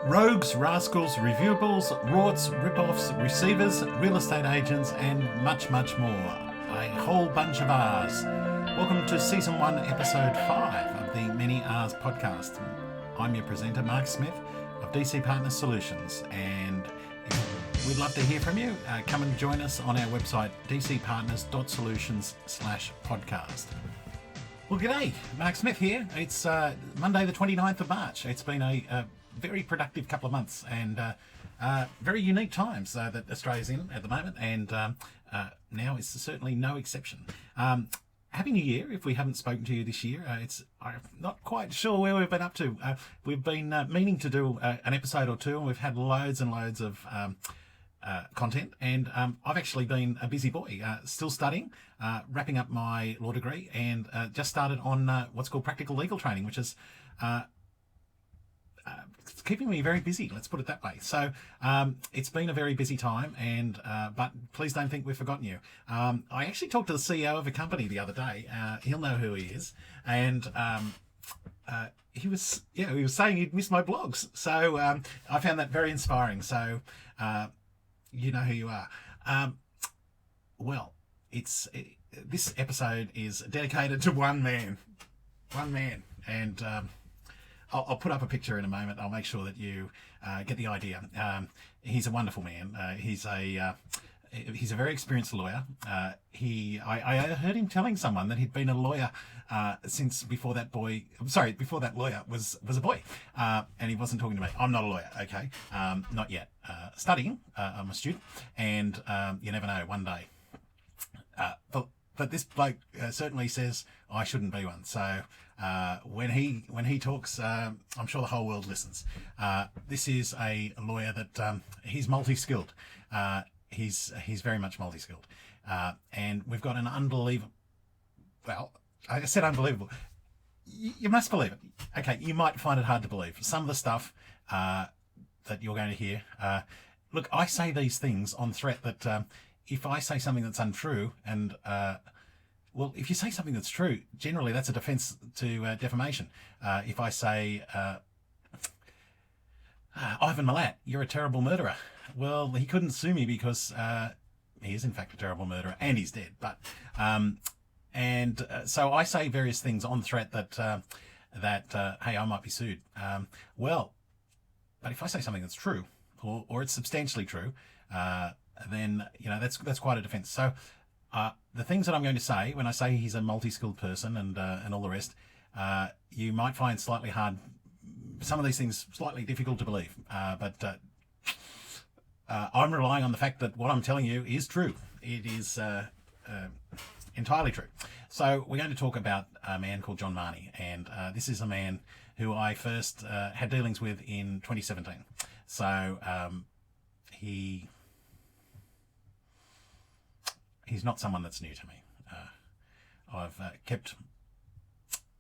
Rogues, rascals, reviewables, rorts, rip-offs, receivers, real estate agents, and much, much more. A whole bunch of R's. Welcome to Season 1, Episode 5 of the Many R's podcast. I'm your presenter, Mark Smith of DC Partners Solutions, and we'd love to hear from you. Come and join us on our website, dcpartners.solutions/podcast. Well, g'day, Mark Smith here. It's Monday the 29th of March. It's been a very productive couple of months and very unique times that Australia's in at the moment, and now is certainly no exception. Happy New Year if we haven't spoken to you this year. I'm not quite sure where we've been up to. We've been meaning to do an episode or two, and we've had loads and loads of content, and I've actually been a busy boy, still studying, wrapping up my law degree, and just started on what's called practical legal training, which is it's keeping me very busy, let's put it that way. So it's been a very busy time, and but please don't think we've forgotten you. I actually talked to the CEO of a company the other day. He'll know who he is, and he was saying he'd missed my blogs. So I found that very inspiring. So you know who you are. Well, this episode is dedicated to one man, and I'll put up a picture in a moment. I'll make sure that you get the idea. He's a wonderful man. He's a very experienced lawyer. I heard him telling someone that he'd been a lawyer since before that lawyer was a boy, and he wasn't talking to me. I'm not a lawyer, okay? Not yet. Studying. I'm a student, and you never know. One day. But this bloke certainly says I shouldn't be one. So when he talks, I'm sure the whole world listens. This is a lawyer that he's multi-skilled. He's very much multi-skilled, and we've got an unbelievable. Well, I said unbelievable. You must believe it. Okay, you might find it hard to believe some of the stuff that you're going to hear. Look, I say these things on threat that if I say something that's untrue, and well, if you say something that's true, generally that's a defence to defamation. If I say, Ivan Milat, you're a terrible murderer. Well, he couldn't sue me because he is in fact a terrible murderer and he's dead. But so I say various things on threat that hey, I might be sued. Well, but if I say something that's true or it's substantially true, then that's quite a defence. So the things that I'm going to say when I say he's a multi-skilled person and all the rest, you might find slightly hard. Some of these things slightly difficult to believe, but I'm relying on the fact that what I'm telling you is true. It is entirely true. So we're going to talk about a man called John Mahoney, and this is a man who I first had dealings with in 2017. So he's not someone that's new to me. I've kept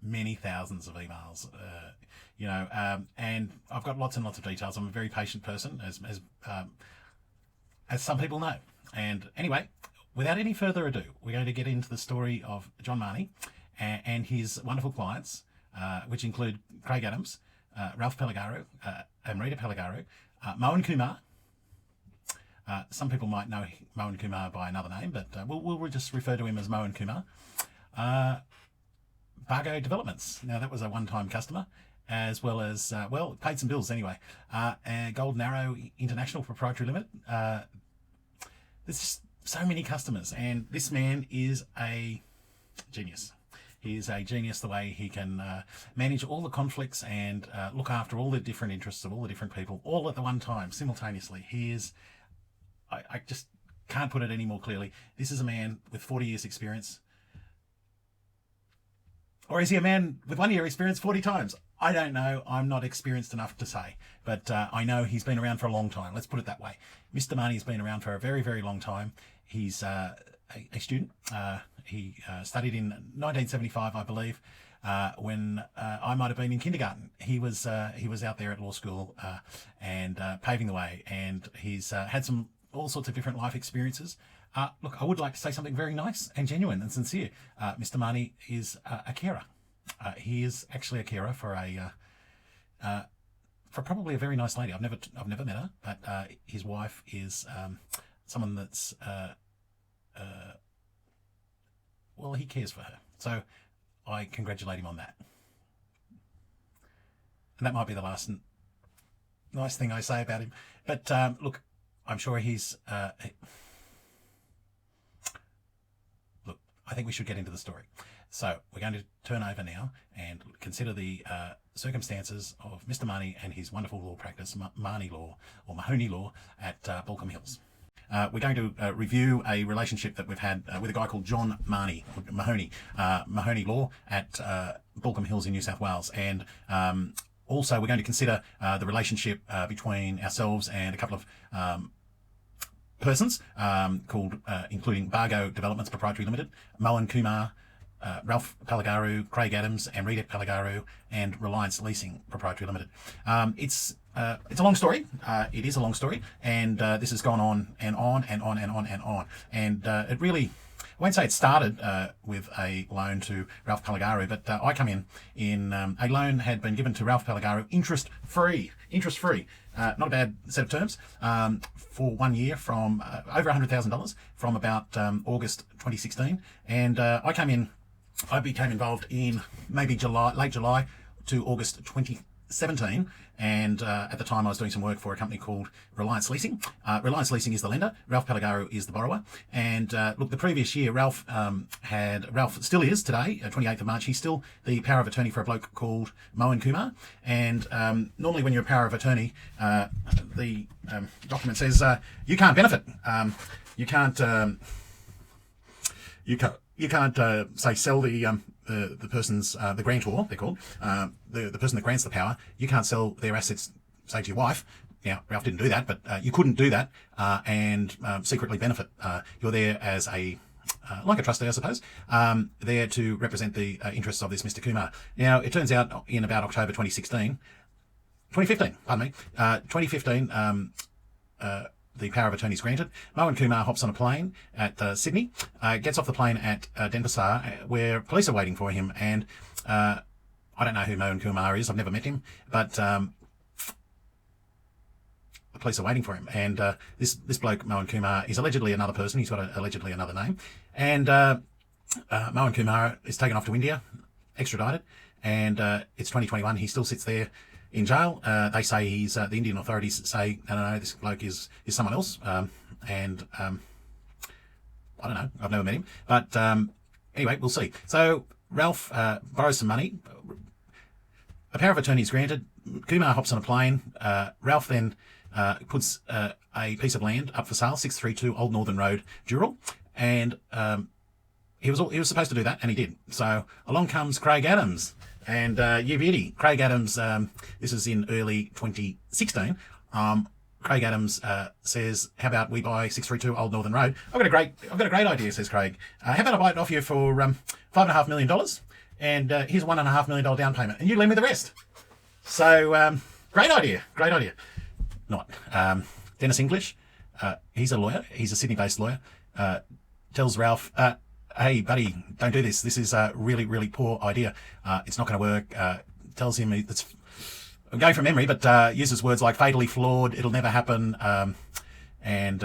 many thousands of emails, and I've got lots and lots of details. I'm a very patient person, as some people know. And anyway, without any further ado, we're going to get into the story of John Mahoney and his wonderful clients, which include Craig Adams, Ralph Pellegaro, Amrita Pellegaro, Mohan Kumar. Some people might know Mohan Kumar by another name, but we'll just refer to him as Mohan Kumar. Bargo Developments. Now, that was a one-time customer, as well as, paid some bills anyway. Golden Arrow International Proprietary Limited. There's just so many customers, and this man is a genius. He is a genius the way he can manage all the conflicts and look after all the different interests of all the different people, all at the one time, simultaneously. He is... I just can't put it any more clearly. This is a man with 40 years experience. Or is he a man with 1 year experience 40 times? I don't know. I'm not experienced enough to say. But I know he's been around for a long time. Let's put it that way. Mr. Mahoney's been around for a very, very long time. He's a student. He studied in 1975, I believe. When I might have been in kindergarten. He was out there at law school and paving the way. And he's had all sorts of different life experiences. Look, I would like to say something very nice and genuine and sincere. Mr. Mahoney is a carer. He is actually a carer for for probably a very nice lady. I've never met her, but his wife is someone that's well, he cares for her. So I congratulate him on that. And that might be the last nice thing I say about him. But look, I'm sure he's... look, I think we should get into the story. So we're going to turn over now and consider the circumstances of Mr. Mahoney and his wonderful law practice, Mahoney Law, or Mahoney Law, at Baulkham Hills. We're going to review a relationship that we've had with a guy called John Mahoney Law at Baulkham Hills in New South Wales. And also we're going to consider the relationship between ourselves and a couple of persons called, including Bargo Developments Proprietary Limited, Mohan Kumar, Ralph Palagaru, Craig Adams, and Redet Palagaru, and Reliance Leasing Proprietary Limited. It's a long story. It is a long story, and this has gone on and on and on and on and on. And it really, I won't say it started with a loan to Ralph Palagaru, but I come in a loan had been given to Ralph Palagaru interest-free. Not a bad set of terms, for 1 year from over $100,000 from about August 2016. And I became involved in maybe late July to August 2017. And at the time I was doing some work for a company called Reliance Leasing. Reliance Leasing is the lender. Ralph Palagaru is the borrower. And look, the previous year, Ralph still is today, 28th of March, he's still the power of attorney for a bloke called Mohan Kumar. And normally when you're a power of attorney, the document says you can't benefit. You can't say sell the person's the grantor, they're called, the person that grants the power. You can't sell their assets, say, to your wife. Now, Ralph didn't do that, but you couldn't do that and secretly benefit. You're there as like a trustee, I suppose, there to represent the interests of this Mr. Kumar. Now, it turns out in about October 2015, the power of attorney is granted. Mohan Kumar hops on a plane at Sydney, gets off the plane at Denpasar, where police are waiting for him. And I don't know who Mohan Kumar is. I've never met him, but the police are waiting for him. And this bloke, Mohan Kumar, is allegedly another person. He's got allegedly another name. And Mohan Kumar is taken off to India, extradited, and it's 2021. He still sits there in jail. They say the Indian authorities say, no, this bloke is someone else. I don't know. I've never met him. But anyway, we'll see. So Ralph borrows some money. A power of attorney is granted. Kumar hops on a plane. Ralph then puts a piece of land up for sale, 632 Old Northern Road, Dural. And he was supposed to do that, and he did. So along comes Craig Adams. And you beauty, Craig Adams, this is in early 2016. Craig Adams says, how about we buy 632 Old Northern Road? I've got a great idea, says Craig. How about I buy it off you for $5.5 million? And here's a $1.5 million down payment, and you lend me the rest. So great idea. Not. Dennis English, he's a lawyer. He's a Sydney-based lawyer. Tells Ralph, hey, buddy, don't do this. This is a really, really poor idea. It's not going to work. Tells him I'm going from memory, but uses words like fatally flawed, it'll never happen, and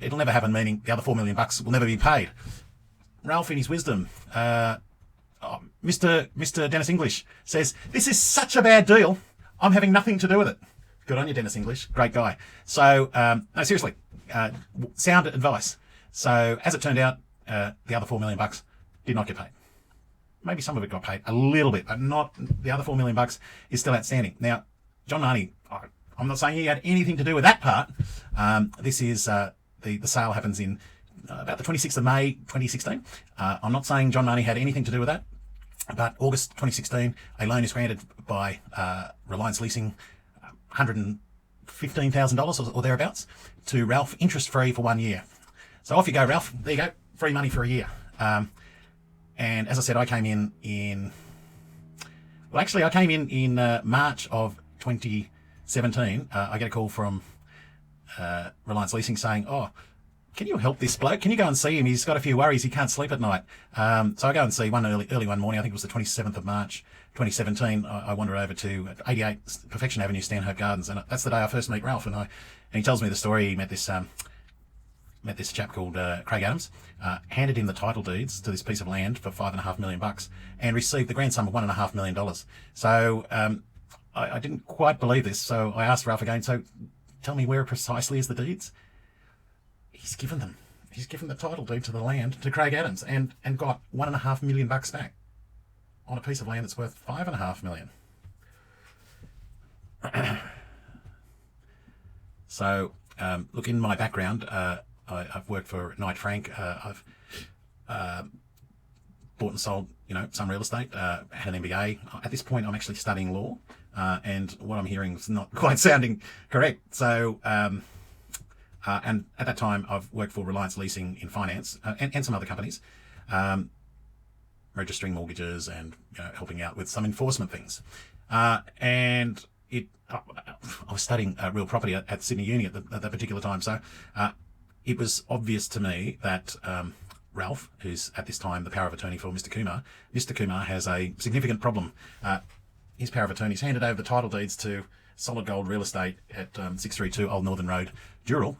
it'll never happen, meaning the other $4 million will never be paid. Ralph, in his wisdom, Mr. Dennis English says, this is such a bad deal, I'm having nothing to do with it. Good on you, Dennis English. Great guy. So, no, seriously, sound advice. So, as it turned out, the other $4 million did not get paid. Maybe some of it got paid a little bit, but not the other $4 million is still outstanding. Now, John Mahoney, I'm not saying he had anything to do with that part. This is the sale happens in about the 26th of May 2016. I'm not saying John Mahoney had anything to do with that, but August 2016, a loan is granted by Reliance Leasing, $115,000 or thereabouts, to Ralph, interest-free for 1 year. So off you go, Ralph. There you go. Free money for a year. And as I said, I came in March of 2017. I get a call from Reliance Leasing saying, can you help this bloke? Can you go and see him? He's got a few worries. He can't sleep at night. So I go and see one early one morning. I think it was the 27th of March, 2017. I wander over to 88 Perfection Avenue, Stanhope Gardens, and that's the day I first meet Ralph. And he tells me the story. He met this chap called Craig Adams, handed him the title deeds to this piece of land for $5.5 million, and received the grand sum of $1.5 million. So I didn't quite believe this. So I asked Ralph again. So tell me, where precisely is the deeds? He's given them. He's given the title deed to the land to Craig Adams and got $1.5 million back on a piece of land that's worth $5.5 million. So, look, in my background, I've worked for Knight Frank. I've bought and sold, some real estate. Had an MBA. At this point, I'm actually studying law, and what I'm hearing is not quite sounding correct. So. And at that time, I've worked for Reliance Leasing in finance and some other companies, registering mortgages and helping out with some enforcement things. And I was studying real property at Sydney Uni at that particular time. So it was obvious to me that Ralph, who's at this time the power of attorney for Mr. Kumar has a significant problem. His power of attorney's handed over the title deeds to Solid Gold Real Estate at 632 Old Northern Road, Dural,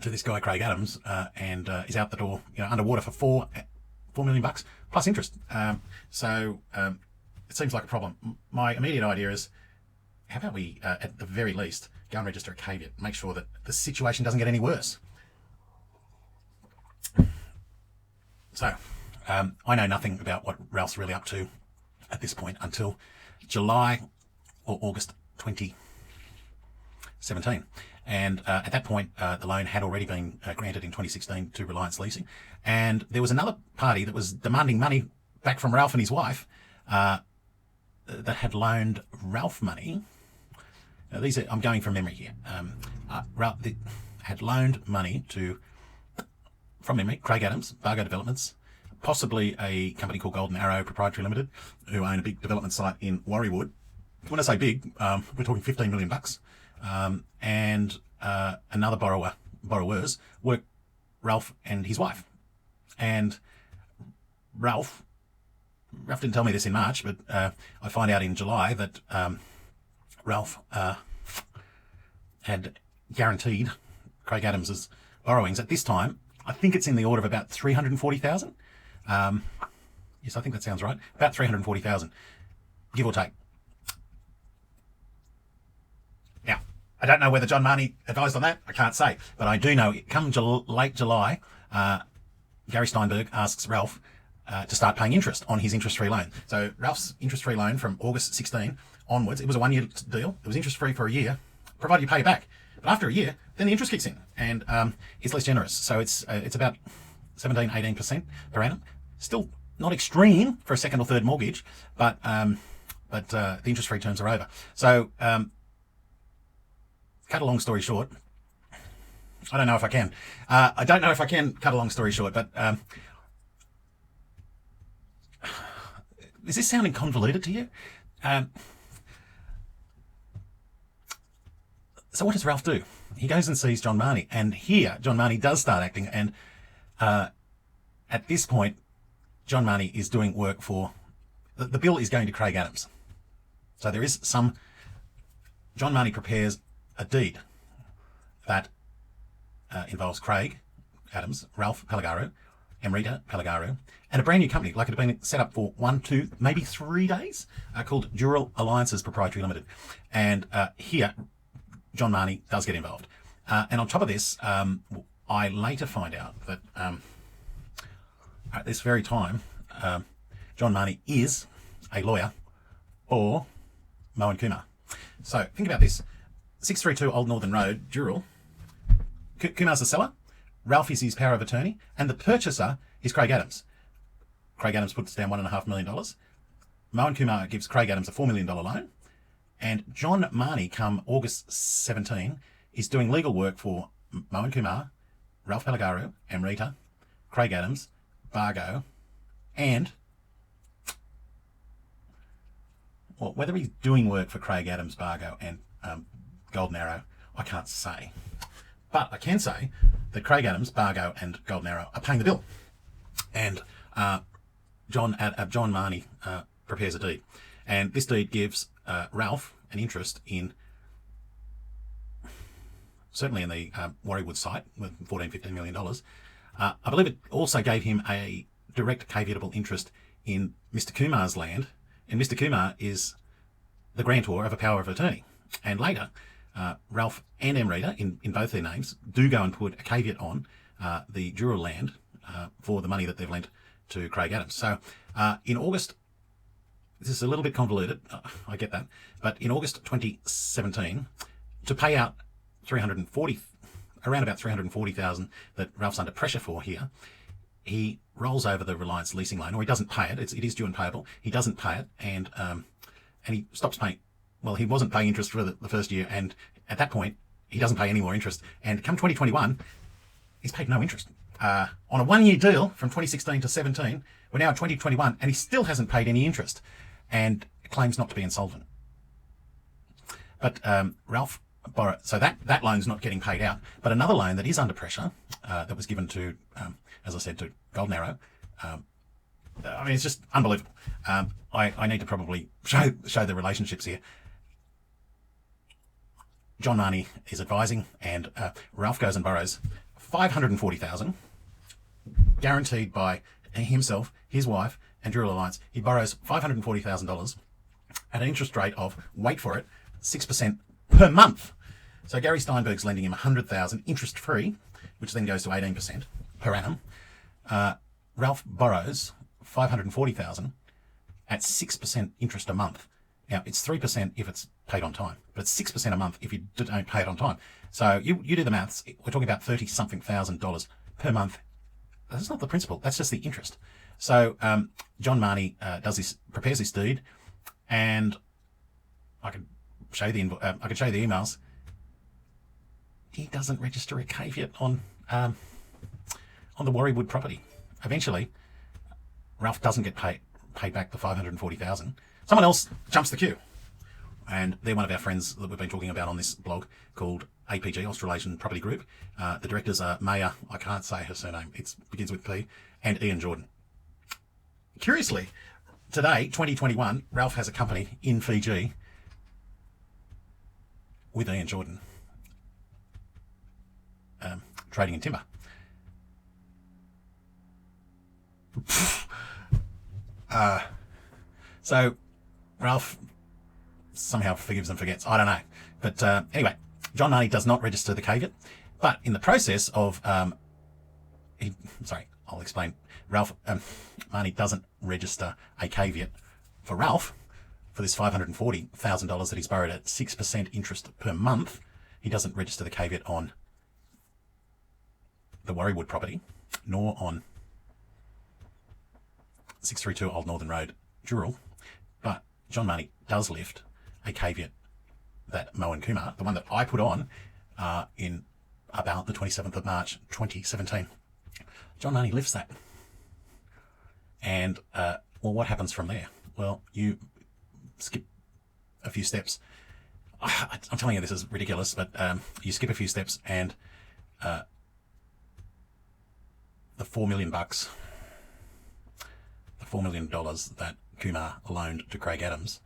to this guy Craig Adams, and is out the door, underwater for $4 million plus interest. So it seems like a problem. My immediate idea is, how about we, at the very least, go and register a caveat, make sure that the situation doesn't get any worse. So I know nothing about what Ralph's really up to at this point until July or August 2017. And at that point, the loan had already been granted in 2016 to Reliance Leasing. And there was another party that was demanding money back from Ralph and his wife that had loaned Ralph money. Now, I'm going from memory here. Ralph had loaned money from memory, Craig Adams, Bargo Developments, possibly a company called Golden Arrow Proprietary Limited, who own a big development site in Warriewood. When I say big, we're talking $15 million. And another borrowers were Ralph and his wife. And Ralph didn't tell me this in March, but I find out in July that Ralph had guaranteed Craig Adams's borrowings at this time. I think it's in the order of about $340,000. Yes, I think that sounds right. About $340,000, give or take. Now, I don't know whether John Marnie advised on that. I can't say. But I do know, come late July, Gary Steinberg asks Ralph to start paying interest on his interest-free loan. So Ralph's interest-free loan from August 16 onwards, it was a one-year deal. It was interest-free for a year, provided you pay it back. But after a year, then the interest kicks in, and it's less generous. So it's about 17, 18% per annum. Still not extreme for a second or third mortgage, but the interest-free terms are over. So cut a long story short, I don't know if I can. I don't know if I can cut a long story short, but is this sounding convoluted to you? So what does Ralph do? He goes and sees John Marnie, and here John Marnie does start acting, and at this point, John Marnie is doing work for, the bill is going to Craig Adams. So there is some, John Marnie prepares a deed that involves Craig Adams, Ralph Pellegaro, Amrita Pellegaro, and a brand new company, like it had been set up for 1, 2, maybe 3 days, called Dural Alliances Proprietary Limited. And here, John Marnie does get involved. And on top of this, I later find out that at this very time, John Marnie is a lawyer for Moen Kumar. So think about this. 632 Old Northern Road, Dural. Kumar's the seller. Ralph is his power of attorney. And the purchaser is Craig Adams. Craig Adams puts down $1.5 million. Moen Kumar gives Craig Adams a $4 million loan. And John Marnie, come August 17, is doing legal work for Moen Kumar, Ralph Pellegaro, Amrita, Craig Adams, Bargo, and, well, whether he's doing work for Craig Adams, Bargo, and Golden Arrow, I can't say. But I can say that Craig Adams, Bargo, and Golden Arrow are paying the bill. And John Marnie prepares a deed. And this deed gives Ralph an interest in, certainly in the Warriewood site, with $14-15 million. I believe it also gave him a direct caveatable interest in Mr. Kumar's land. And Mr. Kumar is the grantor of a power of attorney. And later, Ralph and Amrita, in both their names, do go and put a caveat on the Dural land for the money that they've lent to Craig Adams. So in August, this is a little bit convoluted, I get that, but in August 2017, to pay out around about $340,000 that Ralph's under pressure for here, he rolls over the Reliance leasing loan, or he doesn't pay it. It is due and payable. He doesn't pay it, and he stops paying. Well, he wasn't paying interest for the first year, and at that point, he doesn't pay any more interest. And come 2021, he's paid no interest. On a one-year deal from 2016 to 17, we're now at 2021, and he still hasn't paid any interest, and claims not to be insolvent. But Ralph borrowed, so that loan's not getting paid out. But another loan that is under pressure, that was given to, as I said, to Golden Arrow. I mean, it's just unbelievable. I need to probably show the relationships here. John Marnie is advising, and Ralph goes and borrows $540,000, guaranteed by himself, his wife, and Dural Alliance. He borrows $540,000 at an interest rate of, wait for it, 6% per month. So Gary Steinberg's lending him $100,000 interest-free, which then goes to 18% per annum. Ralph borrows $540,000 at 6% interest a month. Now, it's 3% if it's paid on time, but it's 6% a month if you don't pay it on time. So you do the maths. We're talking about $30-something thousand per month. That's not the principal. That's just the interest. So John Marnie prepares this deed, and I can show you the emails. He doesn't register a caveat on the Warriewood property. Eventually, Ralph doesn't get paid back the $540,000. Someone else jumps the queue, and they're one of our friends that we've been talking about on this blog called APG, Australasian Property Group. The directors are Maya, I can't say her surname, it begins with P, and Ian Jordan. Curiously, today, 2021, Ralph has a company in Fiji with Ian Jordan, trading in timber. So Ralph somehow forgives and forgets. I don't know. But anyway, John Marnie does not register the caveat. But in the process of, I'll explain. Ralph Marnie doesn't register a caveat for Ralph for this $540,000 that he's borrowed at 6% interest per month. He doesn't register the caveat on the Warriewood property, nor on 632 Old Northern Road, Dural. But John Marnie does lift a caveat that Mo and Kumar, the one that I put on in about the 27th of March 2017, John Marnie lifts that. And, well, what happens from there? Well, you skip a few steps. I'm telling you, this is ridiculous, but you skip a few steps, and the $4 million, the $4 million that Kumar loaned to Craig Adams,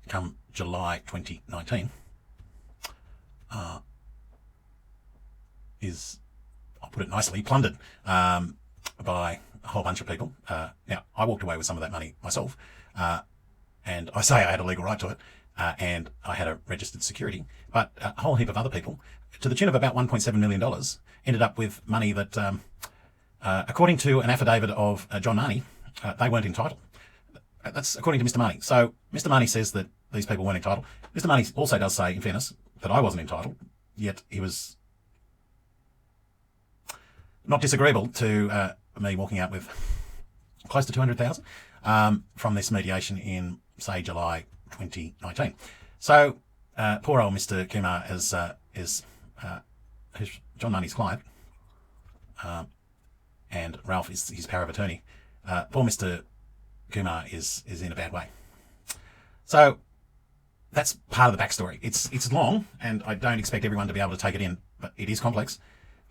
come July 2019, is, I'll put it nicely, plundered by a whole bunch of people. Now, I walked away with some of that money myself, and I say I had a legal right to it, and I had a registered security, but a whole heap of other people, to the tune of about $1.7 million, ended up with money that, according to an affidavit of John Marnie, they weren't entitled. That's according to Mr. Marnie. So Mr. Marnie says that these people weren't entitled. Mr. Marnie also does say, in fairness, that I wasn't entitled, yet he was not disagreeable to me walking out with close to $200,000 from this mediation in, say, July 2019. So poor old Mr. Kumar is John Marnie's client, and Ralph is his power of attorney. Poor Mr. Kumar is in a bad way. So that's part of the backstory. It's long, and I don't expect everyone to be able to take it in, but it is complex.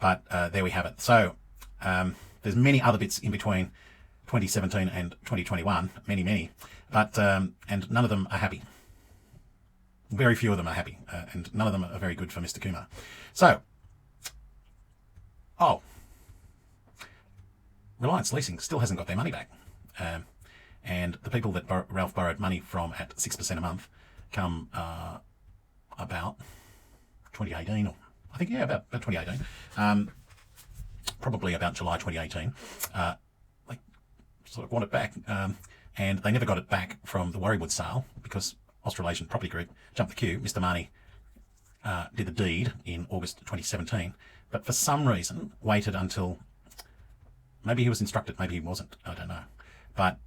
But there we have it. So there's many other bits in between 2017 and 2021, many, but and none of them are happy. Very few of them are happy, and none of them are very good for Mr. Kumar. So, Reliance Leasing still hasn't got their money back. And the people that Ralph borrowed money from at 6% a month come about 2018, or I think, yeah, about 2018. Probably about July 2018. They sort of want it back. And they never got it back from the Warriewood sale because Australasian Property Group jumped the queue. Mr. Marnie did the deed in August 2017, but for some reason waited until, maybe he was instructed, maybe he wasn't, I don't know. But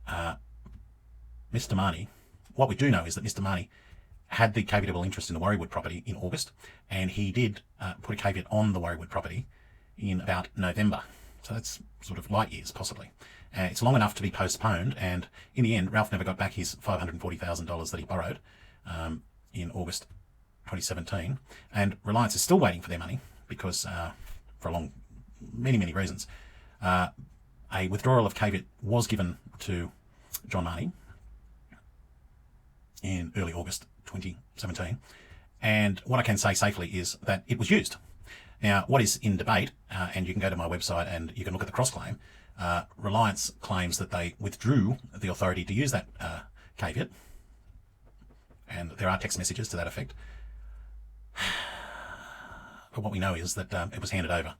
Mr. Marnie, what we do know is that Mr. Marnie had the caveatable interest in the Warriewood property in August, and he did put a caveat on the Warriewood property in about November. So that's sort of light years, possibly. It's long enough to be postponed, and in the end, Ralph never got back his $540,000 that he borrowed in August 2017, and Reliance is still waiting for their money because, for many reasons, a withdrawal of caveat was given to John Marnie in early August 2017, and what I can say safely is that it was used. Now, what is in debate, and you can go to my website and you can look at the cross-claim, Reliance claims that they withdrew the authority to use that caveat, and there are text messages to that effect. But what we know is that it was handed over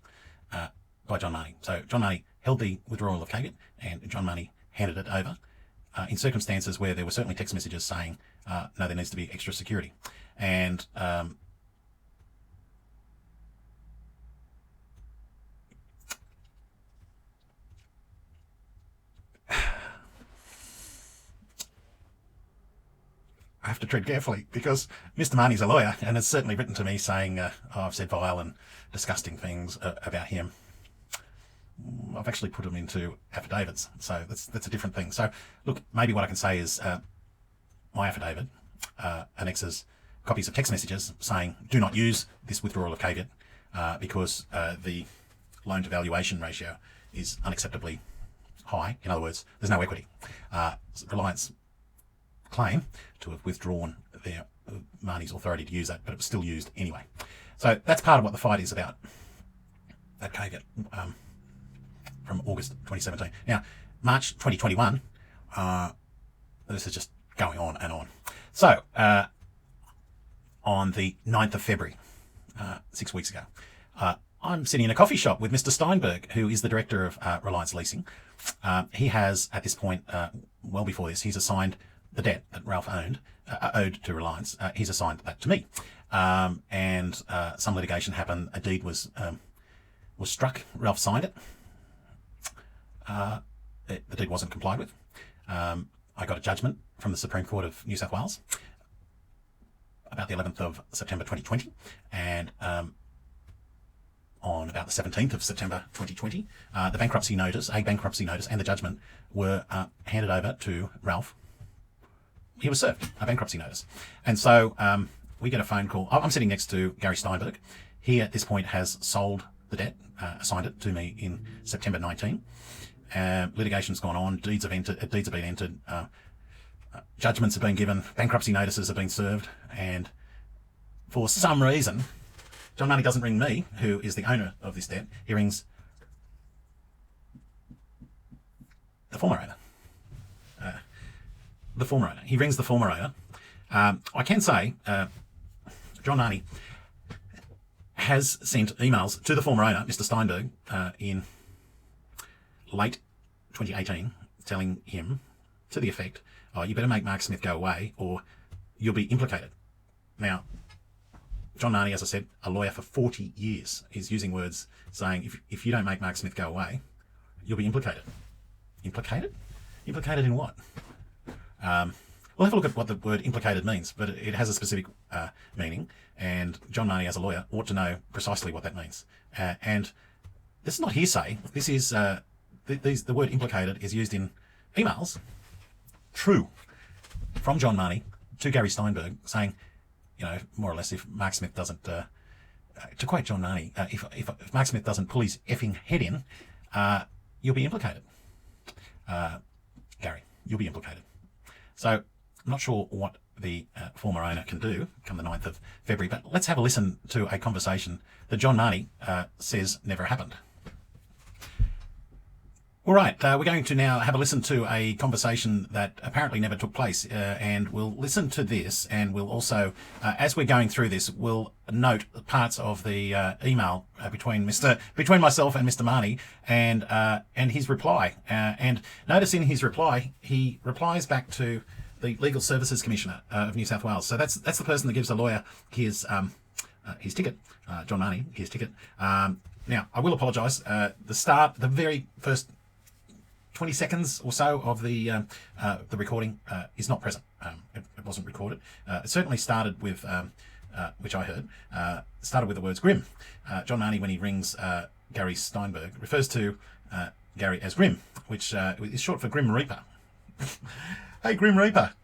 by John Marnie. So John Marnie held the withdrawal of caveat, and John Marnie handed it over in circumstances where there were certainly text messages saying, no, there needs to be extra security. And I have to tread carefully because Mr. Marnie's a lawyer and has certainly written to me saying, I've said vile and disgusting things about him. I've actually put them into affidavits, so that's a different thing. So, look, maybe what I can say is my affidavit annexes copies of text messages saying, do not use this withdrawal of caveat because the loan to valuation ratio is unacceptably high. In other words, there's no equity. Reliance claim to have withdrawn their Marnie's authority to use that, but it was still used anyway. So that's part of what the fight is about, that caveat from August 2017. Now, March 2021, this is just going on and on. So, on the 9th of February, 6 weeks ago, I'm sitting in a coffee shop with Mr. Steinberg, who is the director of Reliance Leasing. He has, at this point, well before this, he's assigned the debt that Ralph owed to Reliance. He's assigned that to me. And some litigation happened. A deed was struck. Ralph signed it. The deed wasn't complied with. I got a judgment from the Supreme Court of New South Wales about the 11th of September 2020, and on about the 17th of September 2020, the bankruptcy notice, and the judgment were handed over to Ralph. He was served a bankruptcy notice. And so we get a phone call. I'm sitting next to Gary Steinberg. He, at this point, has sold the debt, assigned it to me in September 19. Litigation's gone on. Deeds have been entered. Judgments have been given. Bankruptcy notices have been served. And for some reason, John Marnie doesn't ring me, who is the owner of this debt. He rings the former owner. He rings the former owner. I can say John Marnie has sent emails to the former owner, Mr. Steinberg, in late 2018, telling him to the effect, oh, you better make Mark Smith go away or you'll be implicated. Now, John Marnie, as I said, a lawyer for 40 years, is using words saying, if you don't make Mark Smith go away, you'll be implicated. Implicated? Implicated in what? We'll have a look at what the word implicated means, but it has a specific meaning, and John Marnie, as a lawyer, ought to know precisely what that means. And this is not hearsay. This is the word implicated is used in emails, true, from John Marnie to Gary Steinberg, saying, more or less, if Mark Smith doesn't to quote John Marnie, if Mark Smith doesn't pull his effing head in, you'll be implicated. Gary, you'll be implicated. So I'm not sure what the former owner can do come the 9th of February, but let's have a listen to a conversation that John Marnie says never happened. All right, we're going to now have a listen to a conversation that apparently never took place, and we'll listen to this, and we'll also, as we're going through this, we'll note parts of the email between myself and Mr. Marnie and his reply. And notice in his reply, he replies back to the Legal Services Commissioner of New South Wales. So that's the person that gives the lawyer his ticket, John Marnie, his ticket. Now, I will apologise. The very first 20 seconds or so of the recording is not present. It wasn't recorded. It certainly started with, which I heard, started with the words grim. John Marnie, when he rings Gary Steinberg, refers to Gary as Grim, which is short for Grim Reaper. Hey, Grim Reaper,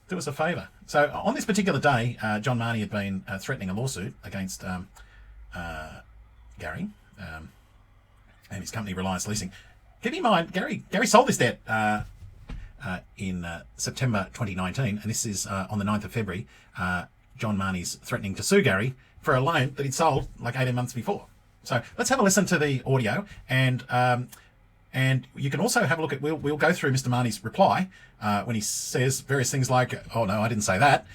do us a favour. So on this particular day, John Marnie had been threatening a lawsuit against Gary and his company Reliance Leasing. Keep in mind, Gary sold this debt in September 2019, and this is on the 9th of February. John Marnie's threatening to sue Gary for a loan that he'd sold like 18 months before. So let's have a listen to the audio, and you can also have a look at. We'll go through Mr. Marnie's reply when he says various things like, "Oh no, I didn't say that."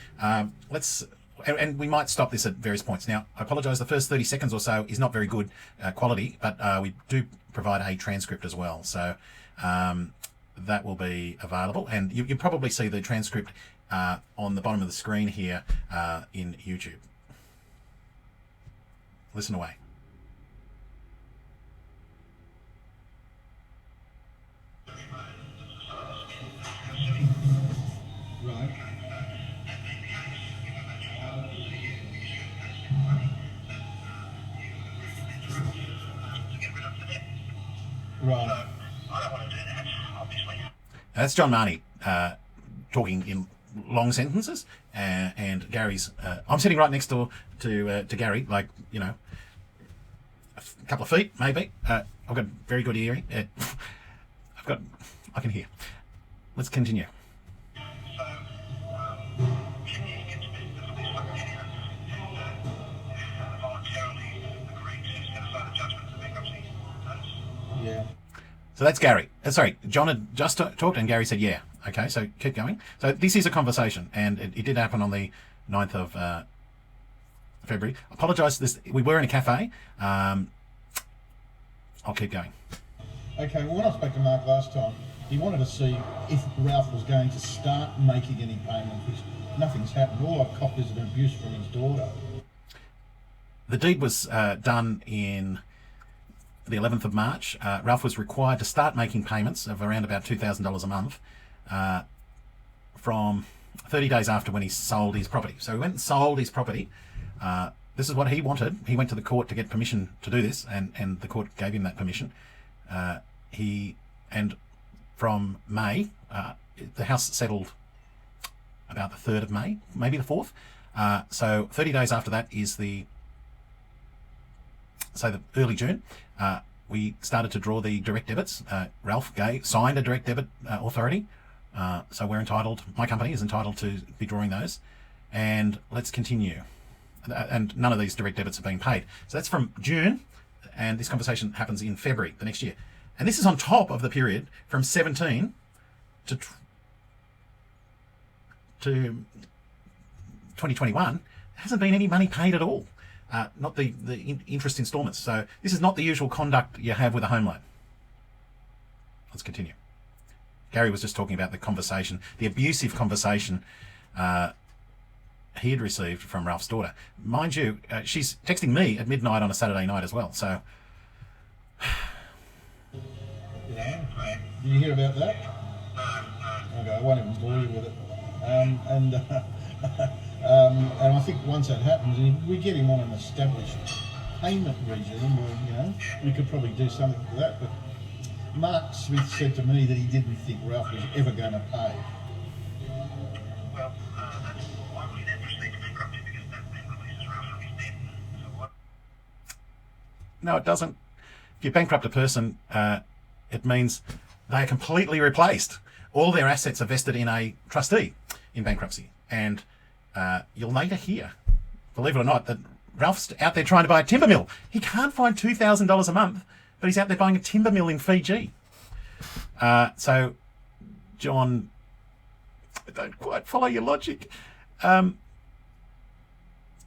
And we might stop this at various points. Now, I apologise, the first 30 seconds or so is not very good quality, but we do provide a transcript as well. So that will be available. And you'll probably see the transcript on the bottom of the screen here in YouTube. Listen away. Right. Right. I don't want to do that, obviously. That's John Marnie talking in long sentences, and Gary's. I'm sitting right next door to Gary, like, you know, a couple of feet maybe. I've got very good hearing. I can hear. Let's continue. So, can you get to this fucking idiot and voluntarily agree to set aside the judgment of the bankruptcy notice? Yeah. So that's Gary. Sorry, John had just talked and Gary said, yeah. Okay, so keep going. So this is a conversation, and it did happen on the 9th of February. Apologise, we were in a cafe. I'll keep going. Okay, well, when I spoke to Mark last time, he wanted to see if Ralph was going to start making any payment, which nothing's happened. All I've copped is an abuse from his daughter. The deed was done in the 11th of March. Ralph was required to start making payments of around about $2,000 a month from 30 days after when he sold his property. So he went and sold his property. This is what he wanted. He went to the court to get permission to do this, and the court gave him that permission. And from May, the house settled about the 3rd of May, maybe the 4th. So 30 days after that is the early June. We started to draw the direct debits. Ralph signed a direct debit authority. So we're entitled, my company is entitled to be drawing those. And let's continue. And none of these direct debits have been paid. So that's from June, and this conversation happens in February the next year. And this is on top of the period from 17 to 2021. There hasn't been any money paid at all. Not the interest instalments. So this is not the usual conduct you have with a home loan. Let's continue. Gary was just talking about the conversation, the abusive conversation he had received from Ralph's daughter. Mind you, she's texting me at midnight on a Saturday night as well. So, Yeah. Did you hear about that? Okay, I won't even bore you with it. And I think once that happens, if we get him on an established payment regime, or we could probably do something for that. But Mark Smith said to me that he didn't think Ralph was ever going to pay. Well, that's why we then proceed to bankruptcy, because that then releases Ralph from his debt. So what? No, it doesn't. If you bankrupt a person, it means they are completely replaced. All their assets are vested in a trustee in bankruptcy. And you'll later hear, believe it or not, that Ralph's out there trying to buy a timber mill. He can't find $2,000 a month, but he's out there buying a timber mill in Fiji. So, John, I don't quite follow your logic.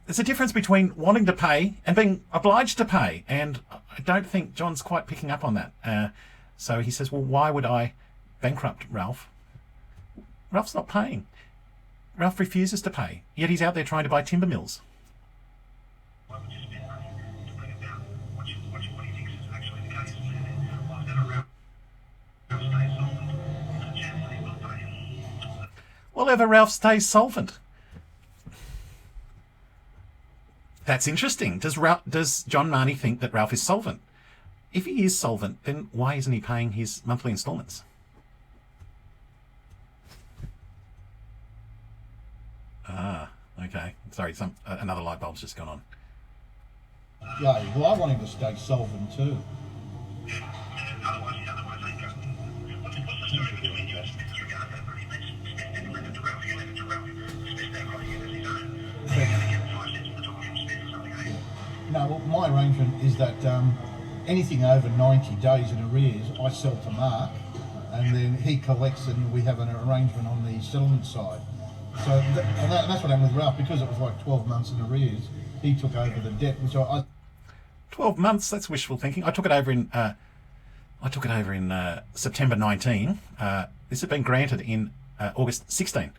There's a difference between wanting to pay and being obliged to pay. And I don't think John's quite picking up on that. So he says, well, why would I bankrupt Ralph? Ralph's not paying. Ralph refuses to pay, yet he's out there trying to buy timber mills. Why would you spend money to bring about what he thinks is actually the case? Why is that around? Stay solvent. There's a chance that he will pay him. Well, ever Ralph stays solvent. That's interesting. Does John Marnie think that Ralph is solvent? If he is solvent, then why isn't he paying his monthly instalments? Ah, okay. Sorry, another light bulb's just gone on. Yeah, well, I want him to stay solvent too. Otherwise they go. What's the story between you and Smith as regards that? He mentioned Smith didn't lend it to Ralph. You lent it to Ralph. Smith now got to get it as his own. Are you going to get 5 cents on the top from Smith or something? No, well, my arrangement is that anything over 90 days in arrears, I sell to Mark, and then he collects, and we have an arrangement on the settlement side. So that's what happened with Ralph, because it was like 12 months in arrears. He took over the debt, which I 12 months. That's wishful thinking. I took it over in September 19. This had been granted in August 16.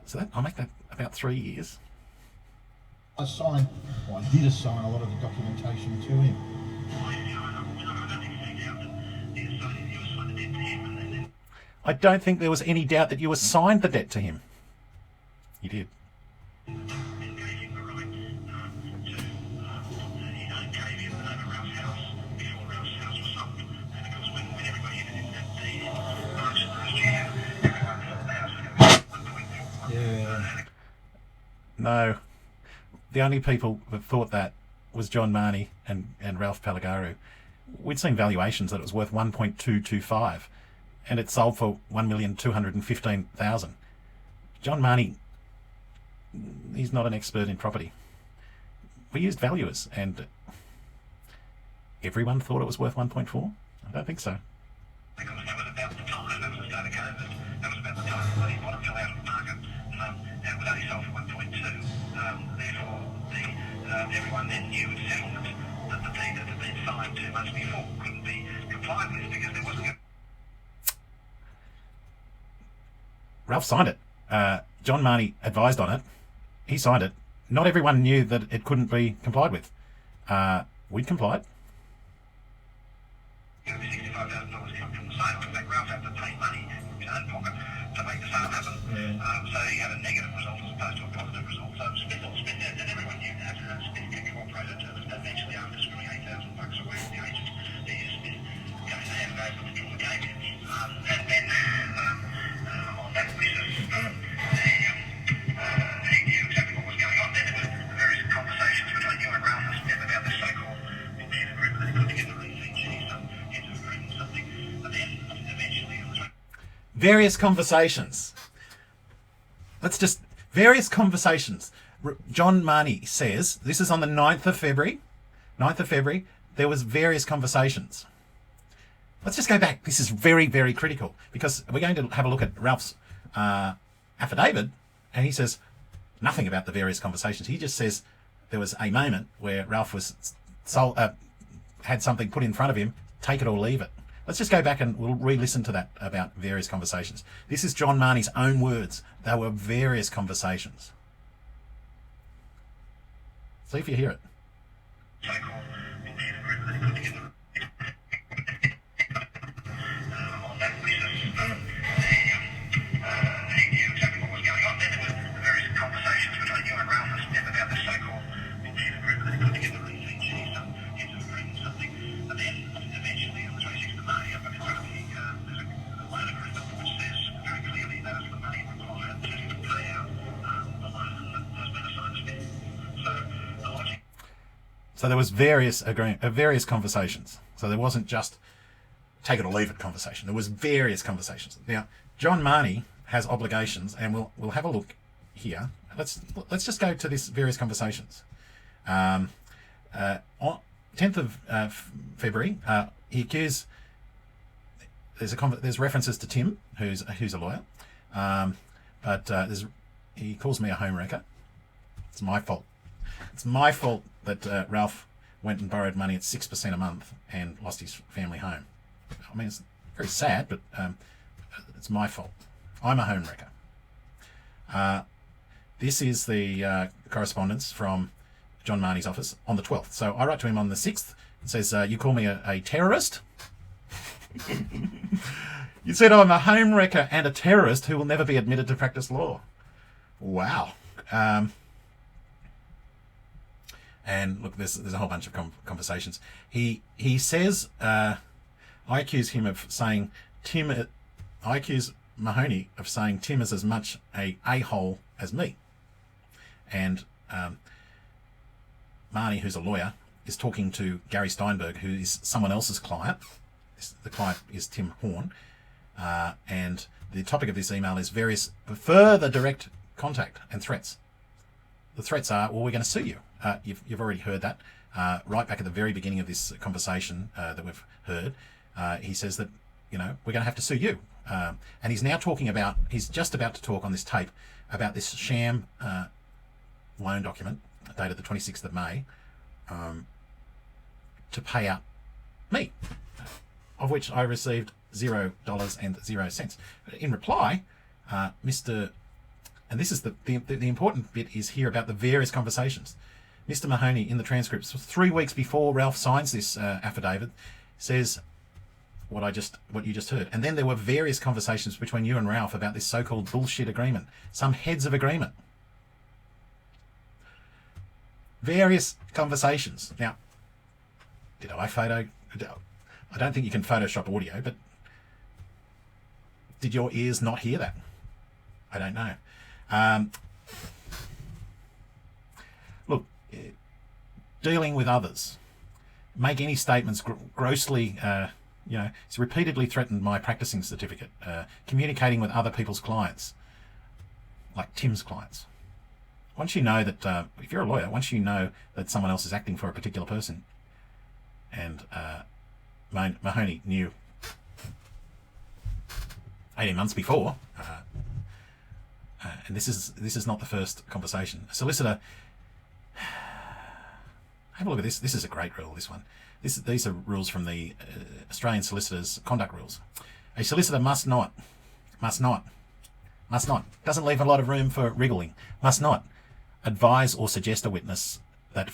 So I'll make that about 3 years. I did assign a lot of the documentation to him. I don't think there was any doubt that you assigned the debt to him. You did. Yeah. No. The only people that thought that was John Marnie and Ralph Palagaru. We'd seen valuations that it was worth 1.225, and it sold for 1,215,000. John Marnie, he's not an expert in property. We used valuers, and everyone thought it was worth 1.4. I don't think so. Because that was about the time, that was the start of COVID, that was about the time that the bottom fell out of the market, and it was only sold for 1.2. Therefore, everyone then knew at settlement that the deed that had been signed 2 months before couldn't be complied with because there wasn't a... Ralph signed it. John Marnie advised on it. He signed it. Not everyone knew that it couldn't be complied with. We'd complied. $65,000 come from the sale. In fact, Ralph had to pay money from his own pocket to make the sale happen. So he had a negative result as opposed to a positive result. So Smith and everyone knew that. Smith cooperated eventually after screwing $8,000 away from the agent. Smith handed over the draw the game in. And then on that basis, he knew exactly what was going on. Then there were various conversations between you and Ralph and Smith about this so-called bullshit agreement that he put together in Fiji. Various conversations. Various conversations. John Marnie says, this is on the 9th of February. 9th of February, there was various conversations. Let's just go back. This is very, very critical because we're going to have a look at Ralph's affidavit, and he says nothing about the various conversations. He just says there was a moment where Ralph had something put in front of him, take it or leave it. Let's just go back and we'll re-listen to that about various conversations. This is John Marnie's own words. There were various conversations. See if you hear it. So there was various conversations. So there wasn't just take it or leave it conversation. There was various conversations. Now, John Marnie has obligations, and we'll have a look here. Let's just go to this various conversations. On 10th of February, he accused. There's references to Tim, who's a lawyer, but he calls me a home wrecker. It's my fault. It's my fault that Ralph went and borrowed money at 6% a month and lost his family home. I mean, it's very sad, but it's my fault. I'm a home wrecker. This is the correspondence from John Marnie's office on the 12th. So I write to him on the 6th. It says, you call me a terrorist? You said I'm a home wrecker and a terrorist who will never be admitted to practice law. Wow. And look, there's a whole bunch of conversations. He says, I accuse him of saying I accuse Mahoney of saying Tim is as much a-hole as me. And Marnie, who's a lawyer, is talking to Gary Steinberg, who is someone else's client. The client is Tim Horn. And the topic of this email is various further direct contact and threats. The threats are, well, we're going to sue you. You've already heard that. Right back at the very beginning of this conversation that we've heard, he says that, we're going to have to sue you. And he's now he's just about to talk on this tape about this sham loan document dated the 26th of May to pay out me, of which I received $0.00. In reply, and this is the important bit is here about the various conversations. Mr. Mahoney, in the transcripts, 3 weeks before Ralph signs this affidavit, says what you just heard. And then there were various conversations between you and Ralph about this so-called bullshit agreement, some heads of agreement. Various conversations. Now, I don't think you can Photoshop audio, but did your ears not hear that? I don't know. Look, dealing with others, make any statements grossly, it's repeatedly threatened my practicing certificate, communicating with other people's clients, like Tim's clients. Once you know that, if you're a lawyer, once you know that someone else is acting for a particular person, and Mahoney knew 18 months before, and this is not the first conversation. A solicitor, have a look at this. This is a great rule, this one. These are rules from the Australian Solicitors Conduct Rules. A solicitor must not, doesn't leave a lot of room for wriggling, must not advise or suggest a witness that,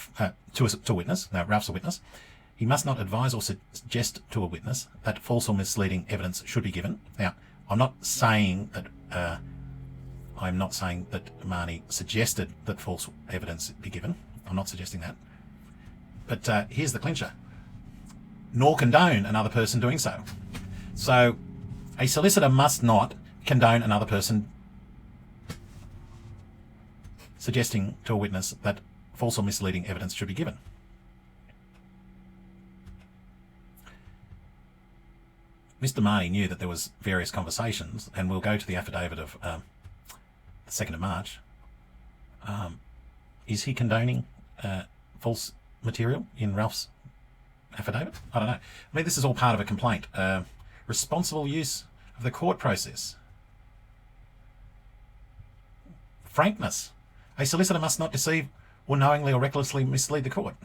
to a witness, no, Ralph's a witness, he must not advise or suggest to a witness that false or misleading evidence should be given. Now, I'm not saying that Marnie suggested that false evidence be given. I'm not suggesting that. But here's the clincher. Nor condone another person doing so. So a solicitor must not condone another person suggesting to a witness that false or misleading evidence should be given. Mr. Marnie knew that there was various conversations, and we'll go to the affidavit of the 2nd of March. Is he condoning false material in Ralph's affidavit? I don't know. I mean, this is all part of a complaint. Responsible use of the court process. Frankness. A solicitor must not deceive or knowingly or recklessly mislead the court.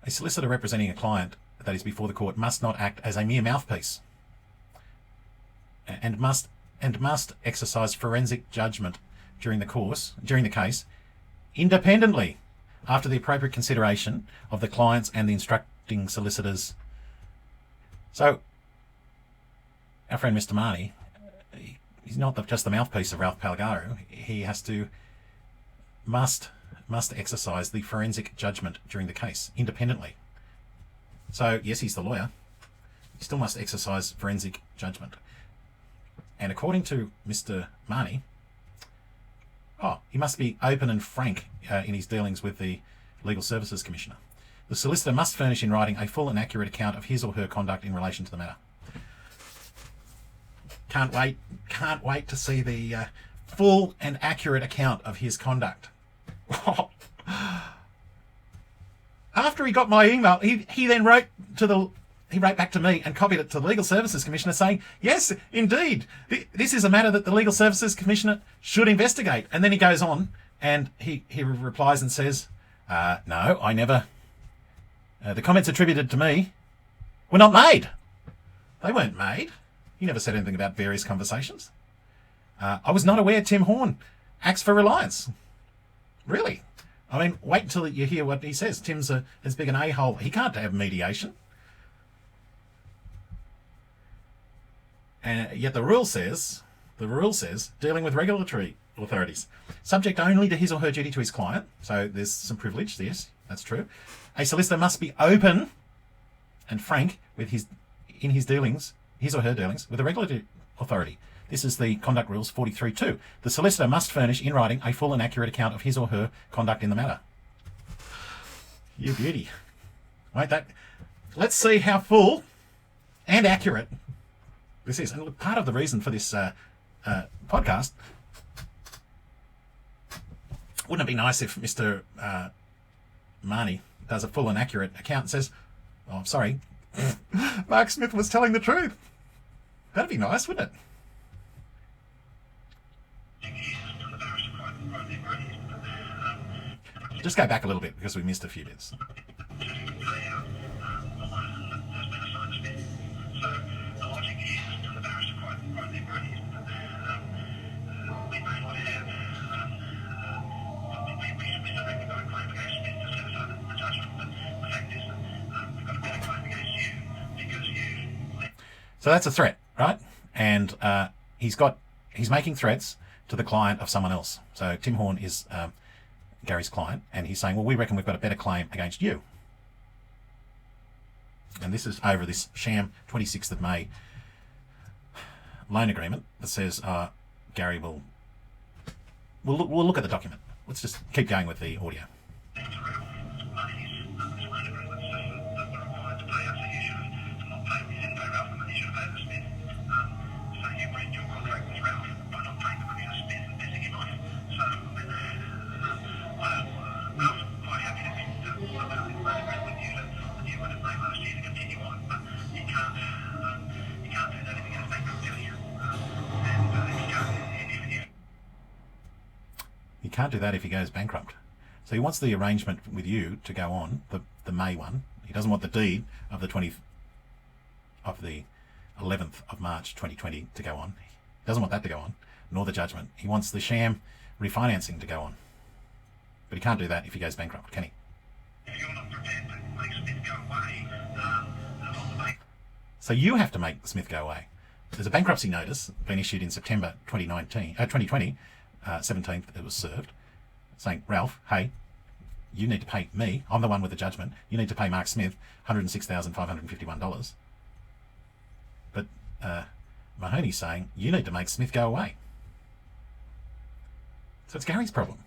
A solicitor representing a client that is before the court must not act as a mere mouthpiece, and must exercise forensic judgment during the case, independently, after the appropriate consideration of the clients and the instructing solicitors. So, our friend Mr. Marnie, he's not just the mouthpiece of Ralph Palgaro. He must exercise the forensic judgment during the case, independently. So, yes, he's the lawyer. He still must exercise forensic judgment. And according to Mr. Marnie, he must be open and frank in his dealings with the Legal Services Commissioner. The solicitor must furnish in writing a full and accurate account of his or her conduct in relation to the matter. Can't wait to see the full and accurate account of his conduct. After he got my email, he then wrote back to me and copied it to the Legal Services Commissioner saying, yes, indeed, this is a matter that the Legal Services Commissioner should investigate. And then he goes on and he replies and says, no, I never... the comments attributed to me were not made. They weren't made. He never said anything about various conversations. I was not aware Tim Horn acts for Reliance. Really? I mean, wait until you hear what he says. Tim's as big an a-hole. He can't have mediation. And yet the rule says, dealing with regulatory authorities, subject only to his or her duty to his client. So there's some privilege. Yes, that's true. A solicitor must be open and frank with his or her dealings with the regulatory authority. This is the Conduct Rules 43.2. The solicitor must furnish in writing a full and accurate account of his or her conduct in the matter. You beauty. Right, let's see how full and accurate this is. And look, part of the reason for this podcast, wouldn't it be nice if Mr. Marnie does a full and accurate account and says, oh, I'm sorry, Mark Smith was telling the truth. That'd be nice, wouldn't it? Just go back a little bit because we missed a few bits. So that's a threat, right? And he's making threats to the client of someone else. So Tim Horn is Gary's client, and he's saying, well, we reckon we've got a better claim against you. And this is over this sham 26th of May loan agreement that says Gary will look at the document. Let's just keep going with the audio. He can't do that if he goes bankrupt. So he wants the arrangement with you to go on, the May one. He doesn't want the deed of the 11th of March 2020 to go on. He doesn't want that to go on, nor the judgment. He wants the sham refinancing to go on. But he can't do that if he goes bankrupt, can he? If you're not prepared to make Smith go away, so you have to make Smith go away. There's a bankruptcy notice been issued in September 2020, 17th it was served, saying, Ralph, hey, you need to pay me. I'm the one with the judgment. You need to pay Mark Smith $106,551. But Mahoney's saying, you need to make Smith go away. So it's Gary's problem.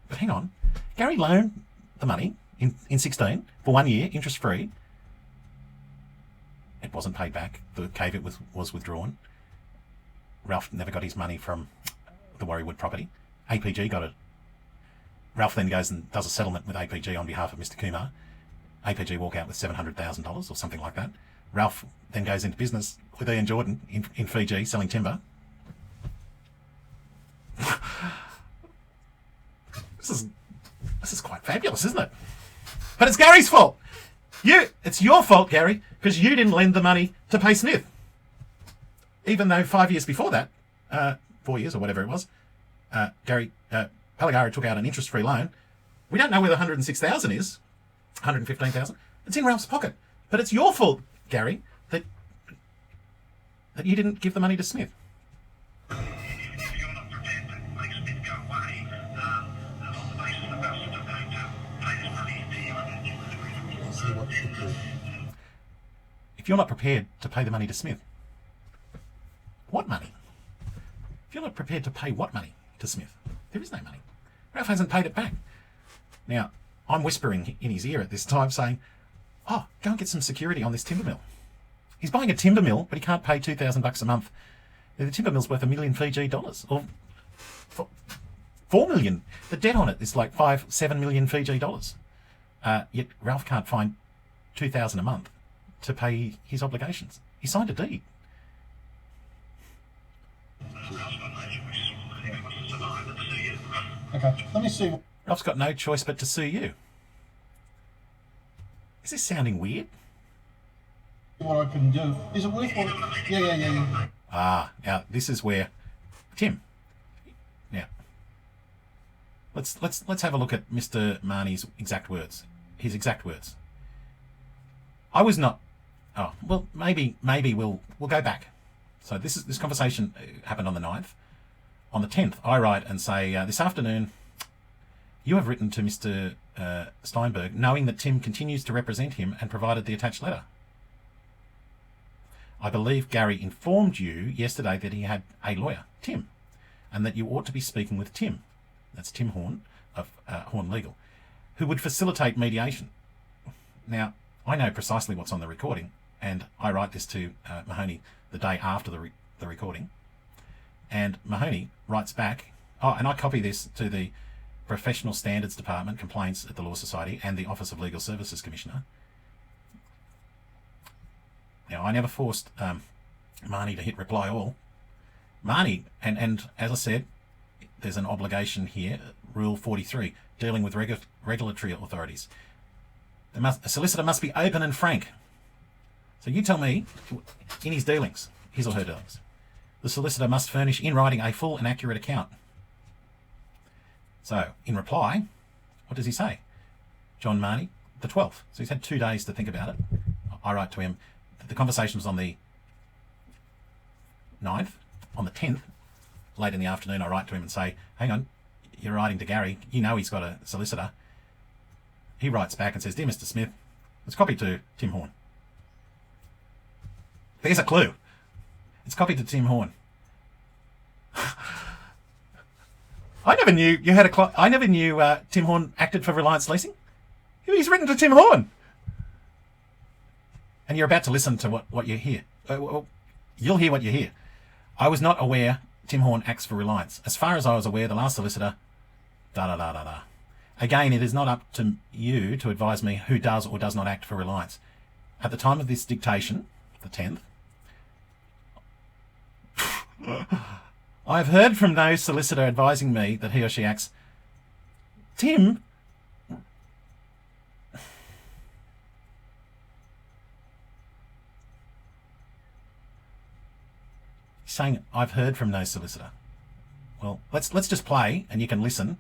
But hang on. Gary loaned the money in 16 for 1 year, interest-free. It wasn't paid back. The caveat was withdrawn. Ralph never got his money from the Warriewood property. APG got it. Ralph then goes and does a settlement with APG on behalf of Mr. Kumar. APG walk out with $700,000 or something like that. Ralph then goes into business with Ian Jordan in Fiji selling timber. This is quite fabulous, isn't it? But it's Gary's fault. It's your fault, Gary, because you didn't lend the money to pay Smith. Even though 5 years before that, 4 years or whatever it was, Gary Palagara took out an interest-free loan. We don't know where the $106,000 is, $115,000. It's in Ralph's pocket. But it's your fault, Gary, that you didn't give the money to Smith. if you're not prepared to make Smith go away, on the basis that Ralph's still going to pay this money to you under the agreement. If you're not prepared to pay the money to Smith, What money? If you're not prepared to pay what money to Smith? There is no money. Ralph hasn't paid it back. Now, I'm whispering in his ear at this time saying, oh, go and get some security on this timber mill. He's buying a timber mill, but he can't pay $2,000 a month. The timber mill's worth $1 million Fiji dollars, or 4 million. The debt on it is like 7 million Fiji dollars. Yet Ralph can't find $2,000 a month to pay his obligations. He signed a deed. Okay, let me see. Ralph's got no choice but to sue you. Is this sounding weird? What I can do. Is it worthwhile? Yeah. Now this is where Tim. Now, let's have a look at Mr. Marnie's exact words. His exact words. I was not. Oh well, maybe we'll go back. So this conversation happened on the 9th. On the 10th, I write and say, this afternoon, you have written to Mr. Steinberg, knowing that Tim continues to represent him and provided the attached letter. I believe Gary informed you yesterday that he had a lawyer, Tim, and that you ought to be speaking with Tim. That's Tim Horn of Horn Legal, who would facilitate mediation. Now, I know precisely what's on the recording, and I write this to Mahoney the day after the recording. And Mahoney writes back, and I copy this to the Professional Standards Department, Complaints at the Law Society, and the Office of Legal Services Commissioner. Now, I never forced Marnie to hit reply all. Marnie, and as I said, there's an obligation here, Rule 43, dealing with regulatory authorities. A solicitor must be open and frank. So you tell me, in his dealings, his or her dealings, the solicitor must furnish in writing a full and accurate account. So, in reply, what does he say? John Marnie, the 12th. So he's had 2 days to think about it. I write to him. The conversation was on the 9th. On the 10th, late in the afternoon, I write to him and say, hang on, you're writing to Gary. You know he's got a solicitor. He writes back and says, dear Mr. Smith, it's copied to Tim Horn. There's a clue. It's copied to Tim Horn. I never knew you had I never knew Tim Horn acted for Reliance Leasing. He's written to Tim Horn. And you're about to listen to what you hear. You'll hear what you hear. I was not aware Tim Horn acts for Reliance. As far as I was aware, the last solicitor, da-da-da-da-da. Again, it is not up to you to advise me who does or does not act for Reliance. At the time of this dictation, the 10th, I have heard from no solicitor advising me that he or she acts. Tim, saying I've heard from no solicitor. Well, let's just play, and you can listen,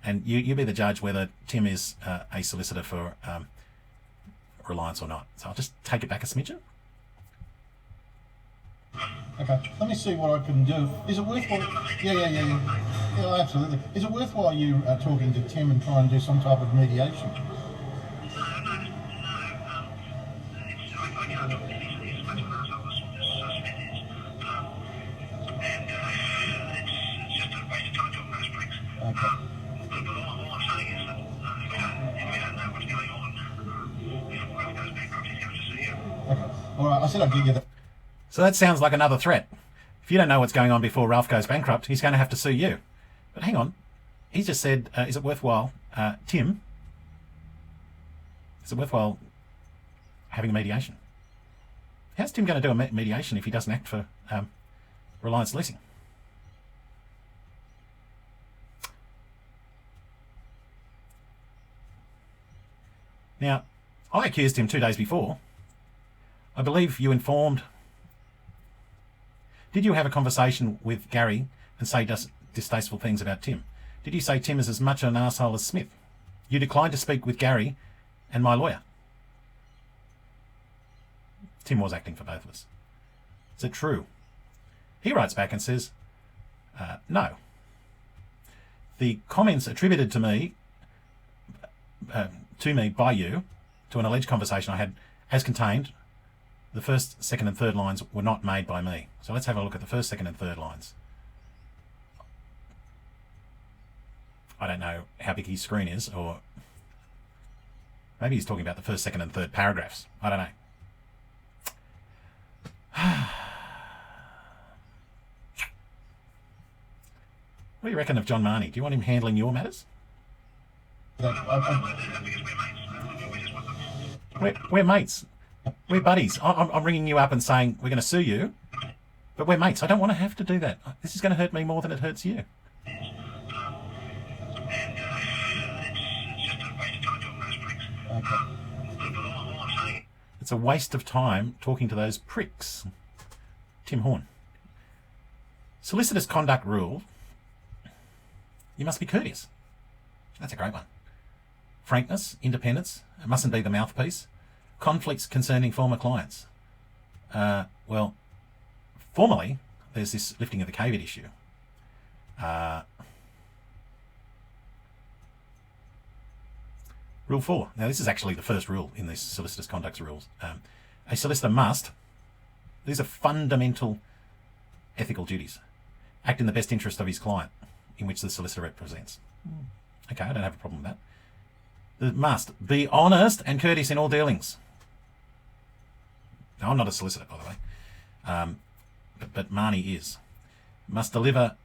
and you be the judge whether Tim is a solicitor for Reliance or not. So I'll just take it back a smidgen. Okay, let me see what I can do. Is it worthwhile? Yeah, absolutely. Is it worthwhile you talking to Tim and try and do some type of mediation? Alright, I said I'd give you that. So that sounds like another threat. If you don't know what's going on before Ralph goes bankrupt, he's going to have to sue you. But hang on. He just said, is it worthwhile, Tim, is it worthwhile having a mediation? How's Tim going to do a mediation if he doesn't act for Reliance Leasing? Now, I accused him 2 days before. I believe you informed... Did you have a conversation with Gary and say distasteful things about Tim? Did you say Tim is as much an arsehole as Smith? You declined to speak with Gary and my lawyer. Tim was acting for both of us. Is it true? He writes back and says, no. The comments attributed to me by you, to an alleged conversation I had as contained the first, second and third lines were not made by me. So let's have a look at the first, second and third lines. I don't know how big his screen is, or maybe he's talking about the first, second and third paragraphs. I don't know. What do you reckon of John Marnie? Do you want him handling your matters? We're mates. We're buddies. I'm ringing you up and saying we're going to sue you, but we're mates. I don't want to have to do that. This is going to hurt me more than it hurts you. It's a waste of time talking to those pricks. Tim Horn. Solicitor's conduct rule. You must be courteous. That's a great one. Frankness, independence, it mustn't be the mouthpiece. Conflicts concerning former clients. Well, formally, there's this lifting of the caveat issue. Rule 4. Now, this is actually the first rule in this solicitor's conduct rules. A solicitor must, these are fundamental ethical duties, act in the best interest of his client, in which the solicitor represents. Okay, I don't have a problem with that. It must be honest and courteous in all dealings. Now, I'm not a solicitor, by the way, but Marnie is. Must deliver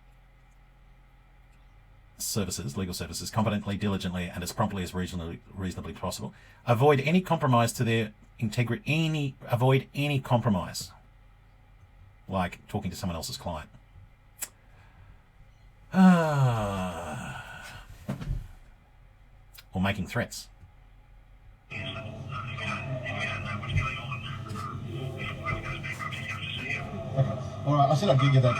services, legal services, competently, diligently, and as promptly as reasonably possible. Avoid any compromise to their integrity. Avoid any compromise, like talking to someone else's client. Or making threats. All right, I said I'd give you that.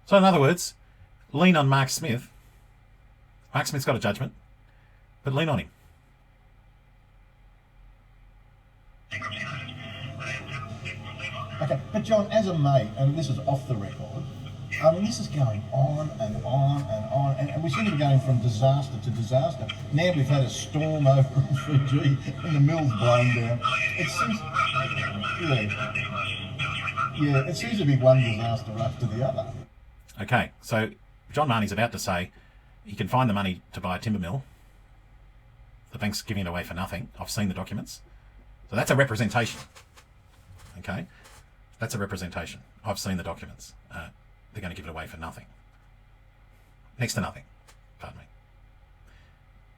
So in other words, lean on Mark Smith. Mark Smith's got a judgment, but lean on him. Okay, but John, as a mate, and this is off the record, I mean, this is going on and on and on, and we seem to be going from disaster to disaster. Now we've had a storm over in Fiji, and the mill's blown down. It seems, it seems to be one disaster after the other. Okay, so John Marnie's about to say he can find the money to buy a timber mill. The bank's giving it away for nothing. I've seen the documents. So that's a representation. Okay? That's a representation. I've seen the documents. They're going to give it away for nothing. Next to nothing. Pardon me.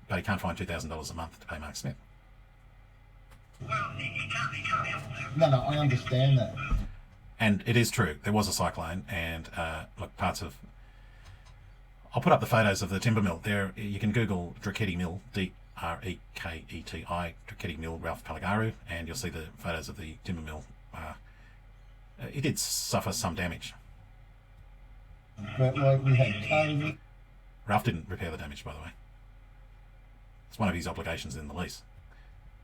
But he can't find $2,000 a month to pay Mark Smith. Well, he can't help that. No, I understand that. And it is true. There was a cyclone, and look, parts of... I'll put up the photos of the timber mill. There, you can Google Dreketi Mill, Dreketi, Dreketi Mill, Ralph Palagaru, and you'll see the photos of the timber mill. It did suffer some damage. But like we had COVID. Ralph didn't repair the damage, by the way. It's one of his obligations in the lease.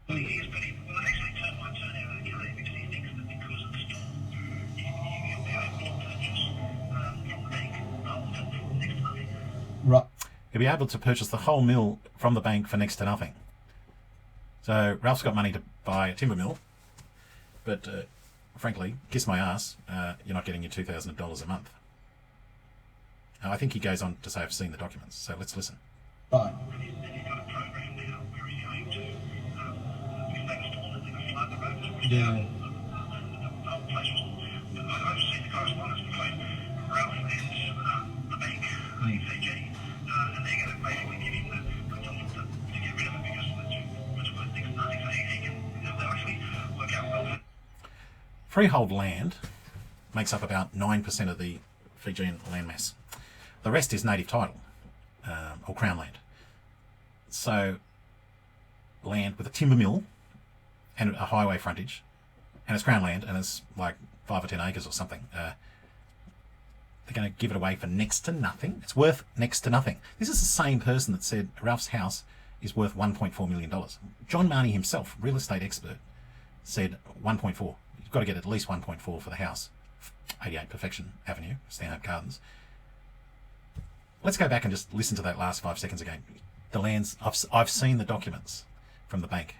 Well, he is, but he will actually turn my turnover okay because he thinks that because of the storm, he'll be able to purchase from the bank for next to nothing. Right. He'll be able to purchase the whole mill from the bank for next to nothing. So Ralph's got money to buy a timber mill, but frankly, kiss my ass, you're not getting your $2,000 a month. Now, I think he goes on to say, I've seen the documents, so let's listen. Right. Yeah. I've seen the correspondence between Ralph and the bank, Fiji, and they're going to basically give him the money to get rid of it because it's worth next to nothing, so they'll actually work out well. Freehold land makes up about 9% of the Fijian landmass. The rest is native title, or crown land. So, land with a timber mill and a highway frontage, and it's crown land, and it's like 5 or 10 acres or something. They're going to give it away for next to nothing. It's worth next to nothing. This is the same person that said Ralph's house is worth $1.4 million. John Marnie himself, real estate expert, said 1.4. You've got to get at least 1.4 for the house, 88 Perfection Avenue, Stanhope Gardens. Let's go back and just listen to that last 5 seconds again. The lands, I've seen the documents from the bank.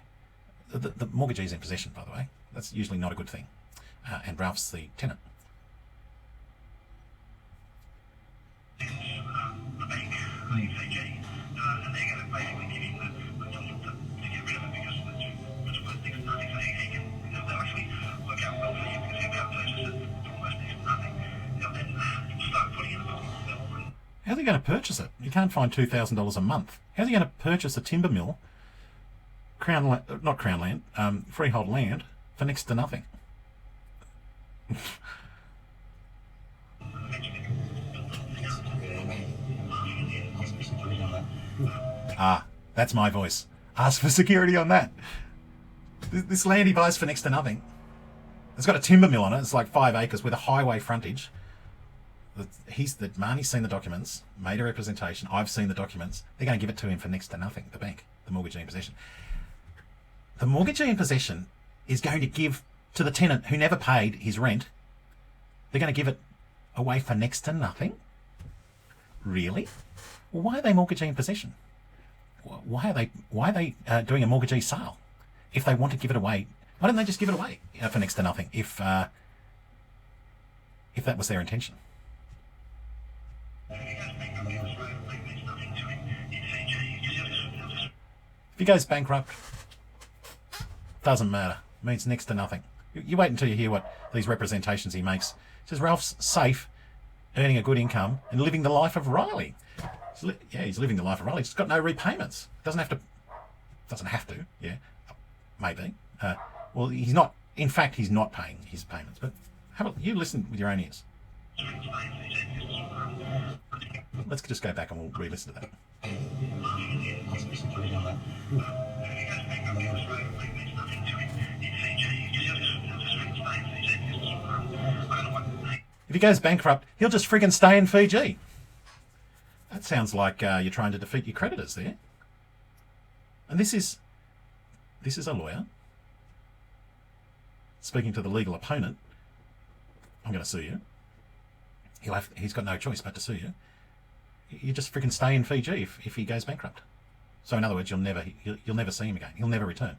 The mortgagee's in possession, by the way. That's usually not a good thing. And Ralph's the tenant. The bank, Fiji, and they're going to basically give him the tool to get rid of it because it's worth next to nothing. So he can, they'll actually work out well for him because he'll be able to purchase it for almost next to nothing. They'll then start putting in the bill. How's he going to purchase it? You can't find $2,000 a month. How's he going to purchase a timber mill, freehold land, for next to nothing? That's my voice. Ask for security on that. This land he buys for next to nothing. It's got a timber mill on it. It's like 5 acres with a highway frontage. Marnie's seen the documents, made a representation. I've seen the documents. They're going to give it to him for next to nothing, the bank, the mortgagee in possession. The mortgagee in possession is going to give to the tenant who never paid his rent. They're going to give it away for next to nothing? Really? Well, why are they mortgagee in possession? Why are they doing a mortgagee sale? If they want to give it away, why don't they just give it away for next to nothing if that was their intention? If he goes bankrupt, doesn't matter. Means next to nothing. You wait until you hear what these representations he makes. He says Ralph's safe, earning a good income, and living the life of Riley. He's living the life of Riley. He's got no repayments. Doesn't have to. Yeah, maybe. Well, he's not. In fact, he's not paying his payments. But you listen with your own ears. Let's just go back and we'll re-listen to that. If he goes bankrupt, he'll just friggin' stay in Fiji. That sounds like you're trying to defeat your creditors there. And this is a lawyer speaking to the legal opponent. I'm going to sue you. He's got no choice but to sue you. You just freaking stay in Fiji if he goes bankrupt. So in other words, you'll never see him again. He'll never return.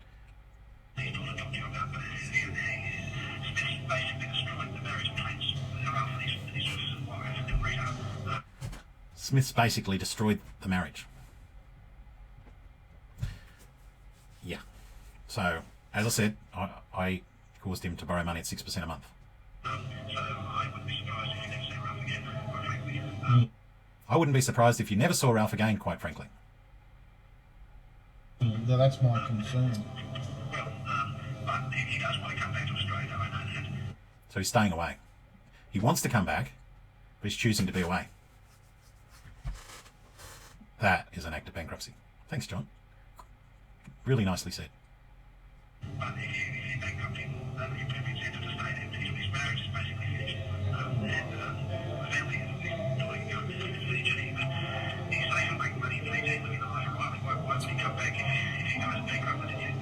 Smith's basically destroyed the marriage. Yeah. So, as I said, I caused him to borrow money at 6% a month. I wouldn't be surprised if you never saw Ralph again, quite frankly. That's my concern. But he does want to come back to Australia, I know that. So he's staying away. He wants to come back, but he's choosing to be away. That is an act of bankruptcy. Thanks, John. Really nicely said. But if you bankrupt him, you've been incentive to stay there. His marriage is basically finished. And the family is doing good in Fiji. But he's safe and making money in Fiji, living the life of Riley. Why would he come back if he goes bankrupt and he's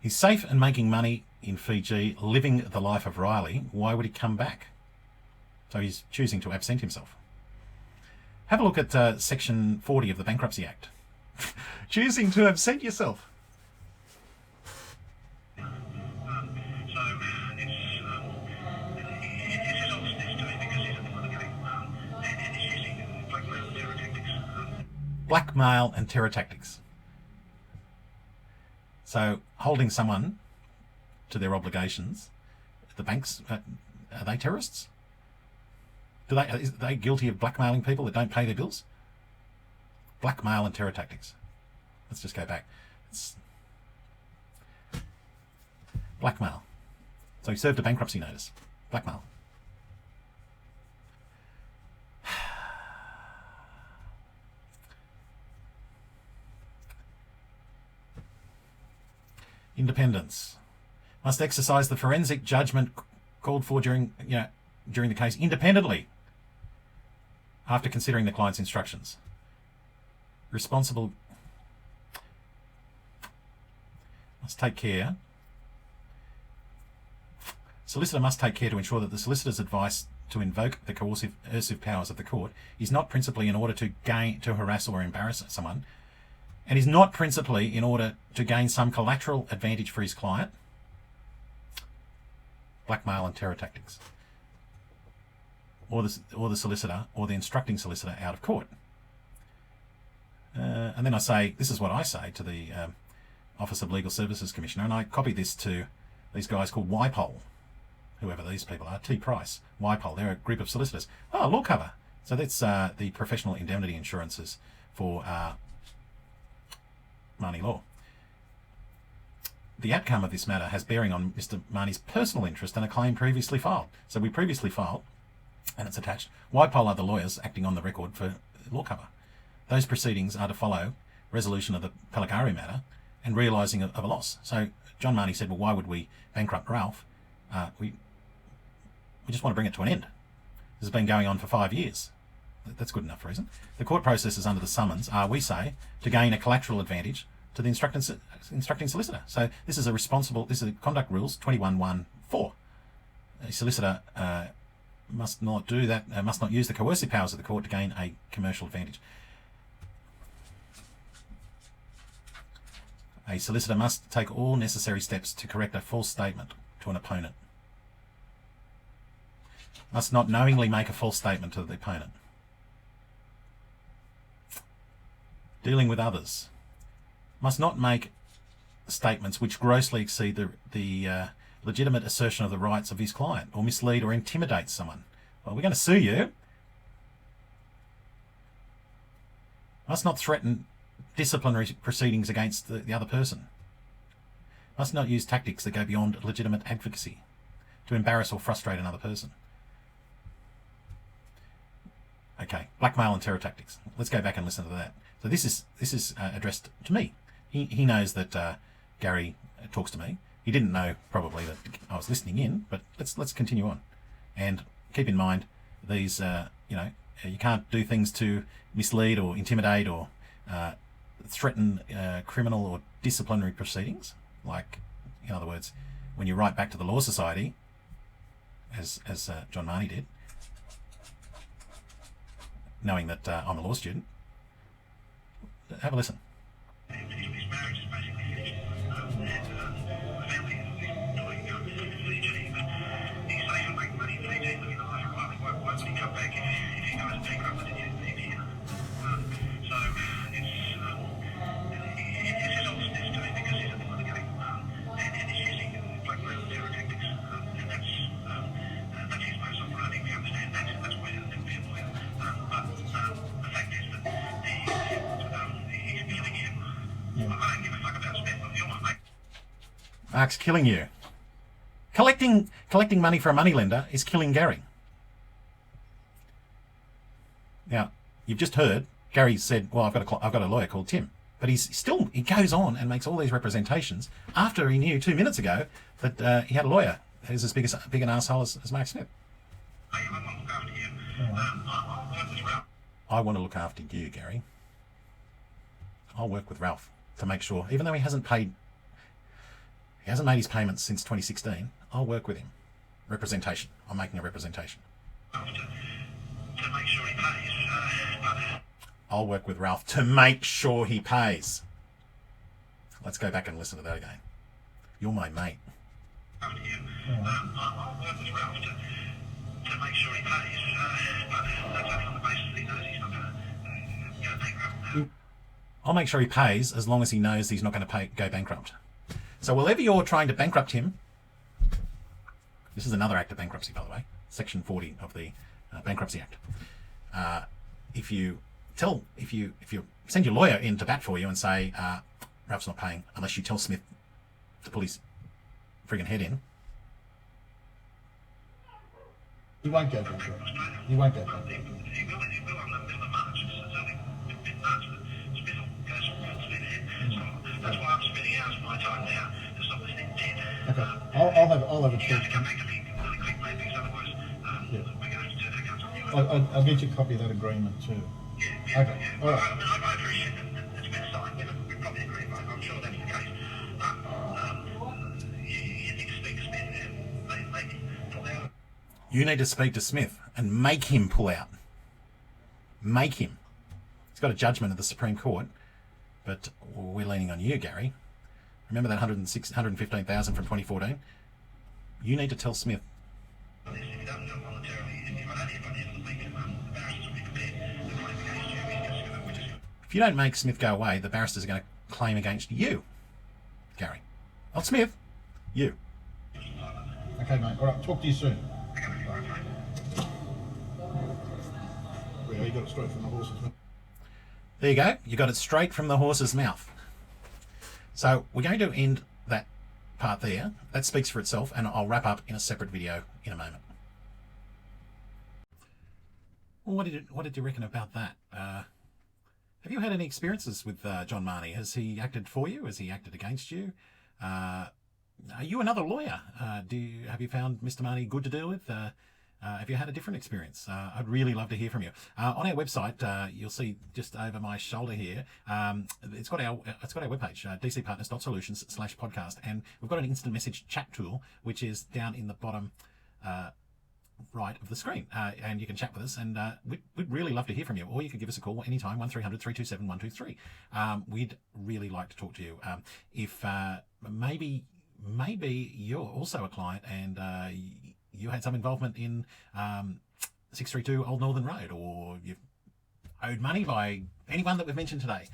He's safe and making money in Fiji, living the life of Riley. Why would he come back? So he's choosing to absent himself. Have a look at Section 40 of the Bankruptcy Act. Choosing to absent yourself. Blackmail and terror tactics. So holding someone to their obligations, the banks, are they terrorists? Are they guilty of blackmailing people that don't pay their bills? Blackmail and terror tactics. Let's just go back. It's blackmail. So he served a bankruptcy notice. Blackmail. Independence. Must exercise the forensic judgment called for during the case independently after considering the client's instructions. Responsible must take care Solicitor must take care to ensure that the solicitor's advice to invoke the coercive powers of the court is not principally in order to harass or embarrass someone, and is not principally in order to gain some collateral advantage for his client, blackmail and terror tactics, or the solicitor or the instructing solicitor out of court. And then I say, this is what I say to the Office of Legal Services Commissioner, and I copy this to these guys called YPOL, whoever these people are, T. Price, YPOL, they're a group of solicitors. Oh, law cover. So that's the professional indemnity insurances for Marnie Law. The outcome of this matter has bearing on Mr. Marnie's personal interest and a claim previously filed. So we previously filed, and it's attached. YPOL are the lawyers acting on the record for law cover. Those proceedings are to follow resolution of the Pellicari matter and realising of a loss. So John Marnie said, well, why would we bankrupt Ralph? We just want to bring it to an end. This has been going on for 5 years. That's good enough reason. The court processes under the summons are, we say, to gain a collateral advantage to the instructing solicitor. So this is a conduct rules 21.1.4. A solicitor must not do that, must not use the coercive powers of the court to gain a commercial advantage. A solicitor must take all necessary steps to correct a false statement to an opponent. Must not knowingly make a false statement to the opponent. Dealing with others. Must not make statements which grossly exceed the legitimate assertion of the rights of his client, or mislead or intimidate someone. Well, we're going to sue you. Must not threaten disciplinary proceedings against the other person. Must not use tactics that go beyond legitimate advocacy to embarrass or frustrate another person. Okay, blackmail and terror tactics. Let's go back and listen to that. So this is addressed to me. He knows that Gary talks to me. He didn't know probably that I was listening in, but let's continue on, and keep in mind these. You can't do things to mislead or intimidate or threaten criminal or disciplinary proceedings. Like, in other words, when you write back to the Law Society, as John Marnie did, knowing that I'm a law student. Have a listen. His marriage is basically finished, and the family is doing Fiji, but he's safe and making money in Fiji, living a life. Why would he come back if he goes bankrupt in India? So it's his old business to him because he's a litigant, and he's using blackmail and terror tactics, and that's his most operating. We understand that's why he doesn't be a lawyer. But the fact is that he's killing you. I don't give a fuck about spending on your money. Mark's killing you. Collecting money for a moneylender is killing Gary. Now, you've just heard Gary said, well, I've got a lawyer called Tim. But he goes on and makes all these representations after he knew 2 minutes ago that he had a lawyer who's as big an arsehole as Mark Smith. I want to look after you. I want to look after you, Gary. I'll work with Ralph to make sure, even though he hasn't made his payments since 2016, I'll work with him. Representation. I'm making a representation. To make sure he pays. I'll work with Ralph to make sure he pays. Let's go back and listen to that again. You're my mate. After you. I'll work with Ralph to make sure he pays. But that's only on the basis that he knows he's not going to go bankrupt. I'll make sure he pays as long as he knows he's not going to go bankrupt. So whenever you're trying to bankrupt him, this is another act of bankruptcy, by the way, Section 40 of the Bankruptcy Act. If you send your lawyer in to bat for you and say Ralph's not paying unless you tell Smith to pull his friggin' head in, He won't go bankrupt. He won't go bankrupt. He will on the middle of March. It's only mid-March that Smith goes full speed ahead. So that's why I'm spending hours of my time now to stop this thing dead. Okay, I'll have a You talk. have to come back to me really quick, mate, because otherwise we're going to have to turn our guns on you. I'll get you a copy of that agreement too. Yeah. Okay, all right. I appreciate that it's been signed. We probably agree, right? I'm sure that's the case. You need to speak to Smith and maybe You need to speak to Smith and make him pull out. Make him. He's got a judgment of the Supreme Court, but we're leaning on you, Gary. Remember that 115,000 from 2014? You need to tell Smith. If you don't do it voluntarily, if you've got anybody in the week, the barristers will be prepared to claim against you. We're just If you don't make Smith go away, the barristers are going to claim against you, Gary. Not Smith. You. Okay, mate. All right, talk to you soon. Yeah, you got it straight from the horse's mouth. There you go. You got it straight from the horse's mouth. So we're going to end that part there. That speaks for itself, and I'll wrap up in a separate video in a moment. Well, what did you reckon about that? Have you had any experiences with John Marnie? Has he acted for you? Has he acted against you? Are you another lawyer? Have you found Mr. Marnie good to deal with? Have you had a different experience? I'd really love to hear from you. On our website, you'll see just over my shoulder here, it's got our webpage, dcpartners.solutions/podcast, and we've got an instant message chat tool, which is down in the bottom right of the screen, and you can chat with us, and we'd really love to hear from you. Or you could give us a call anytime, 1300 327 123. We'd really like to talk to you. If maybe you're also a client and you had some involvement in 632 Old Northern Road, or you've owed money by anyone that we've mentioned today.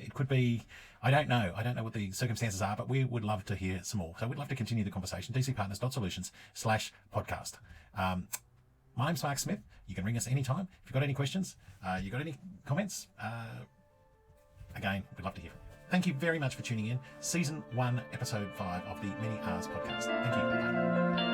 It could be, I don't know what the circumstances are, but we would love to hear some more. So we'd love to continue the conversation. dcpartners.solutions/podcast. My name's Mark Smith. You can ring us anytime. If you've got any questions, you got any comments, again, we'd love to hear from you. Thank you very much for tuning in. Season 1, Episode 5 of the Many R's podcast. Thank you. Bye.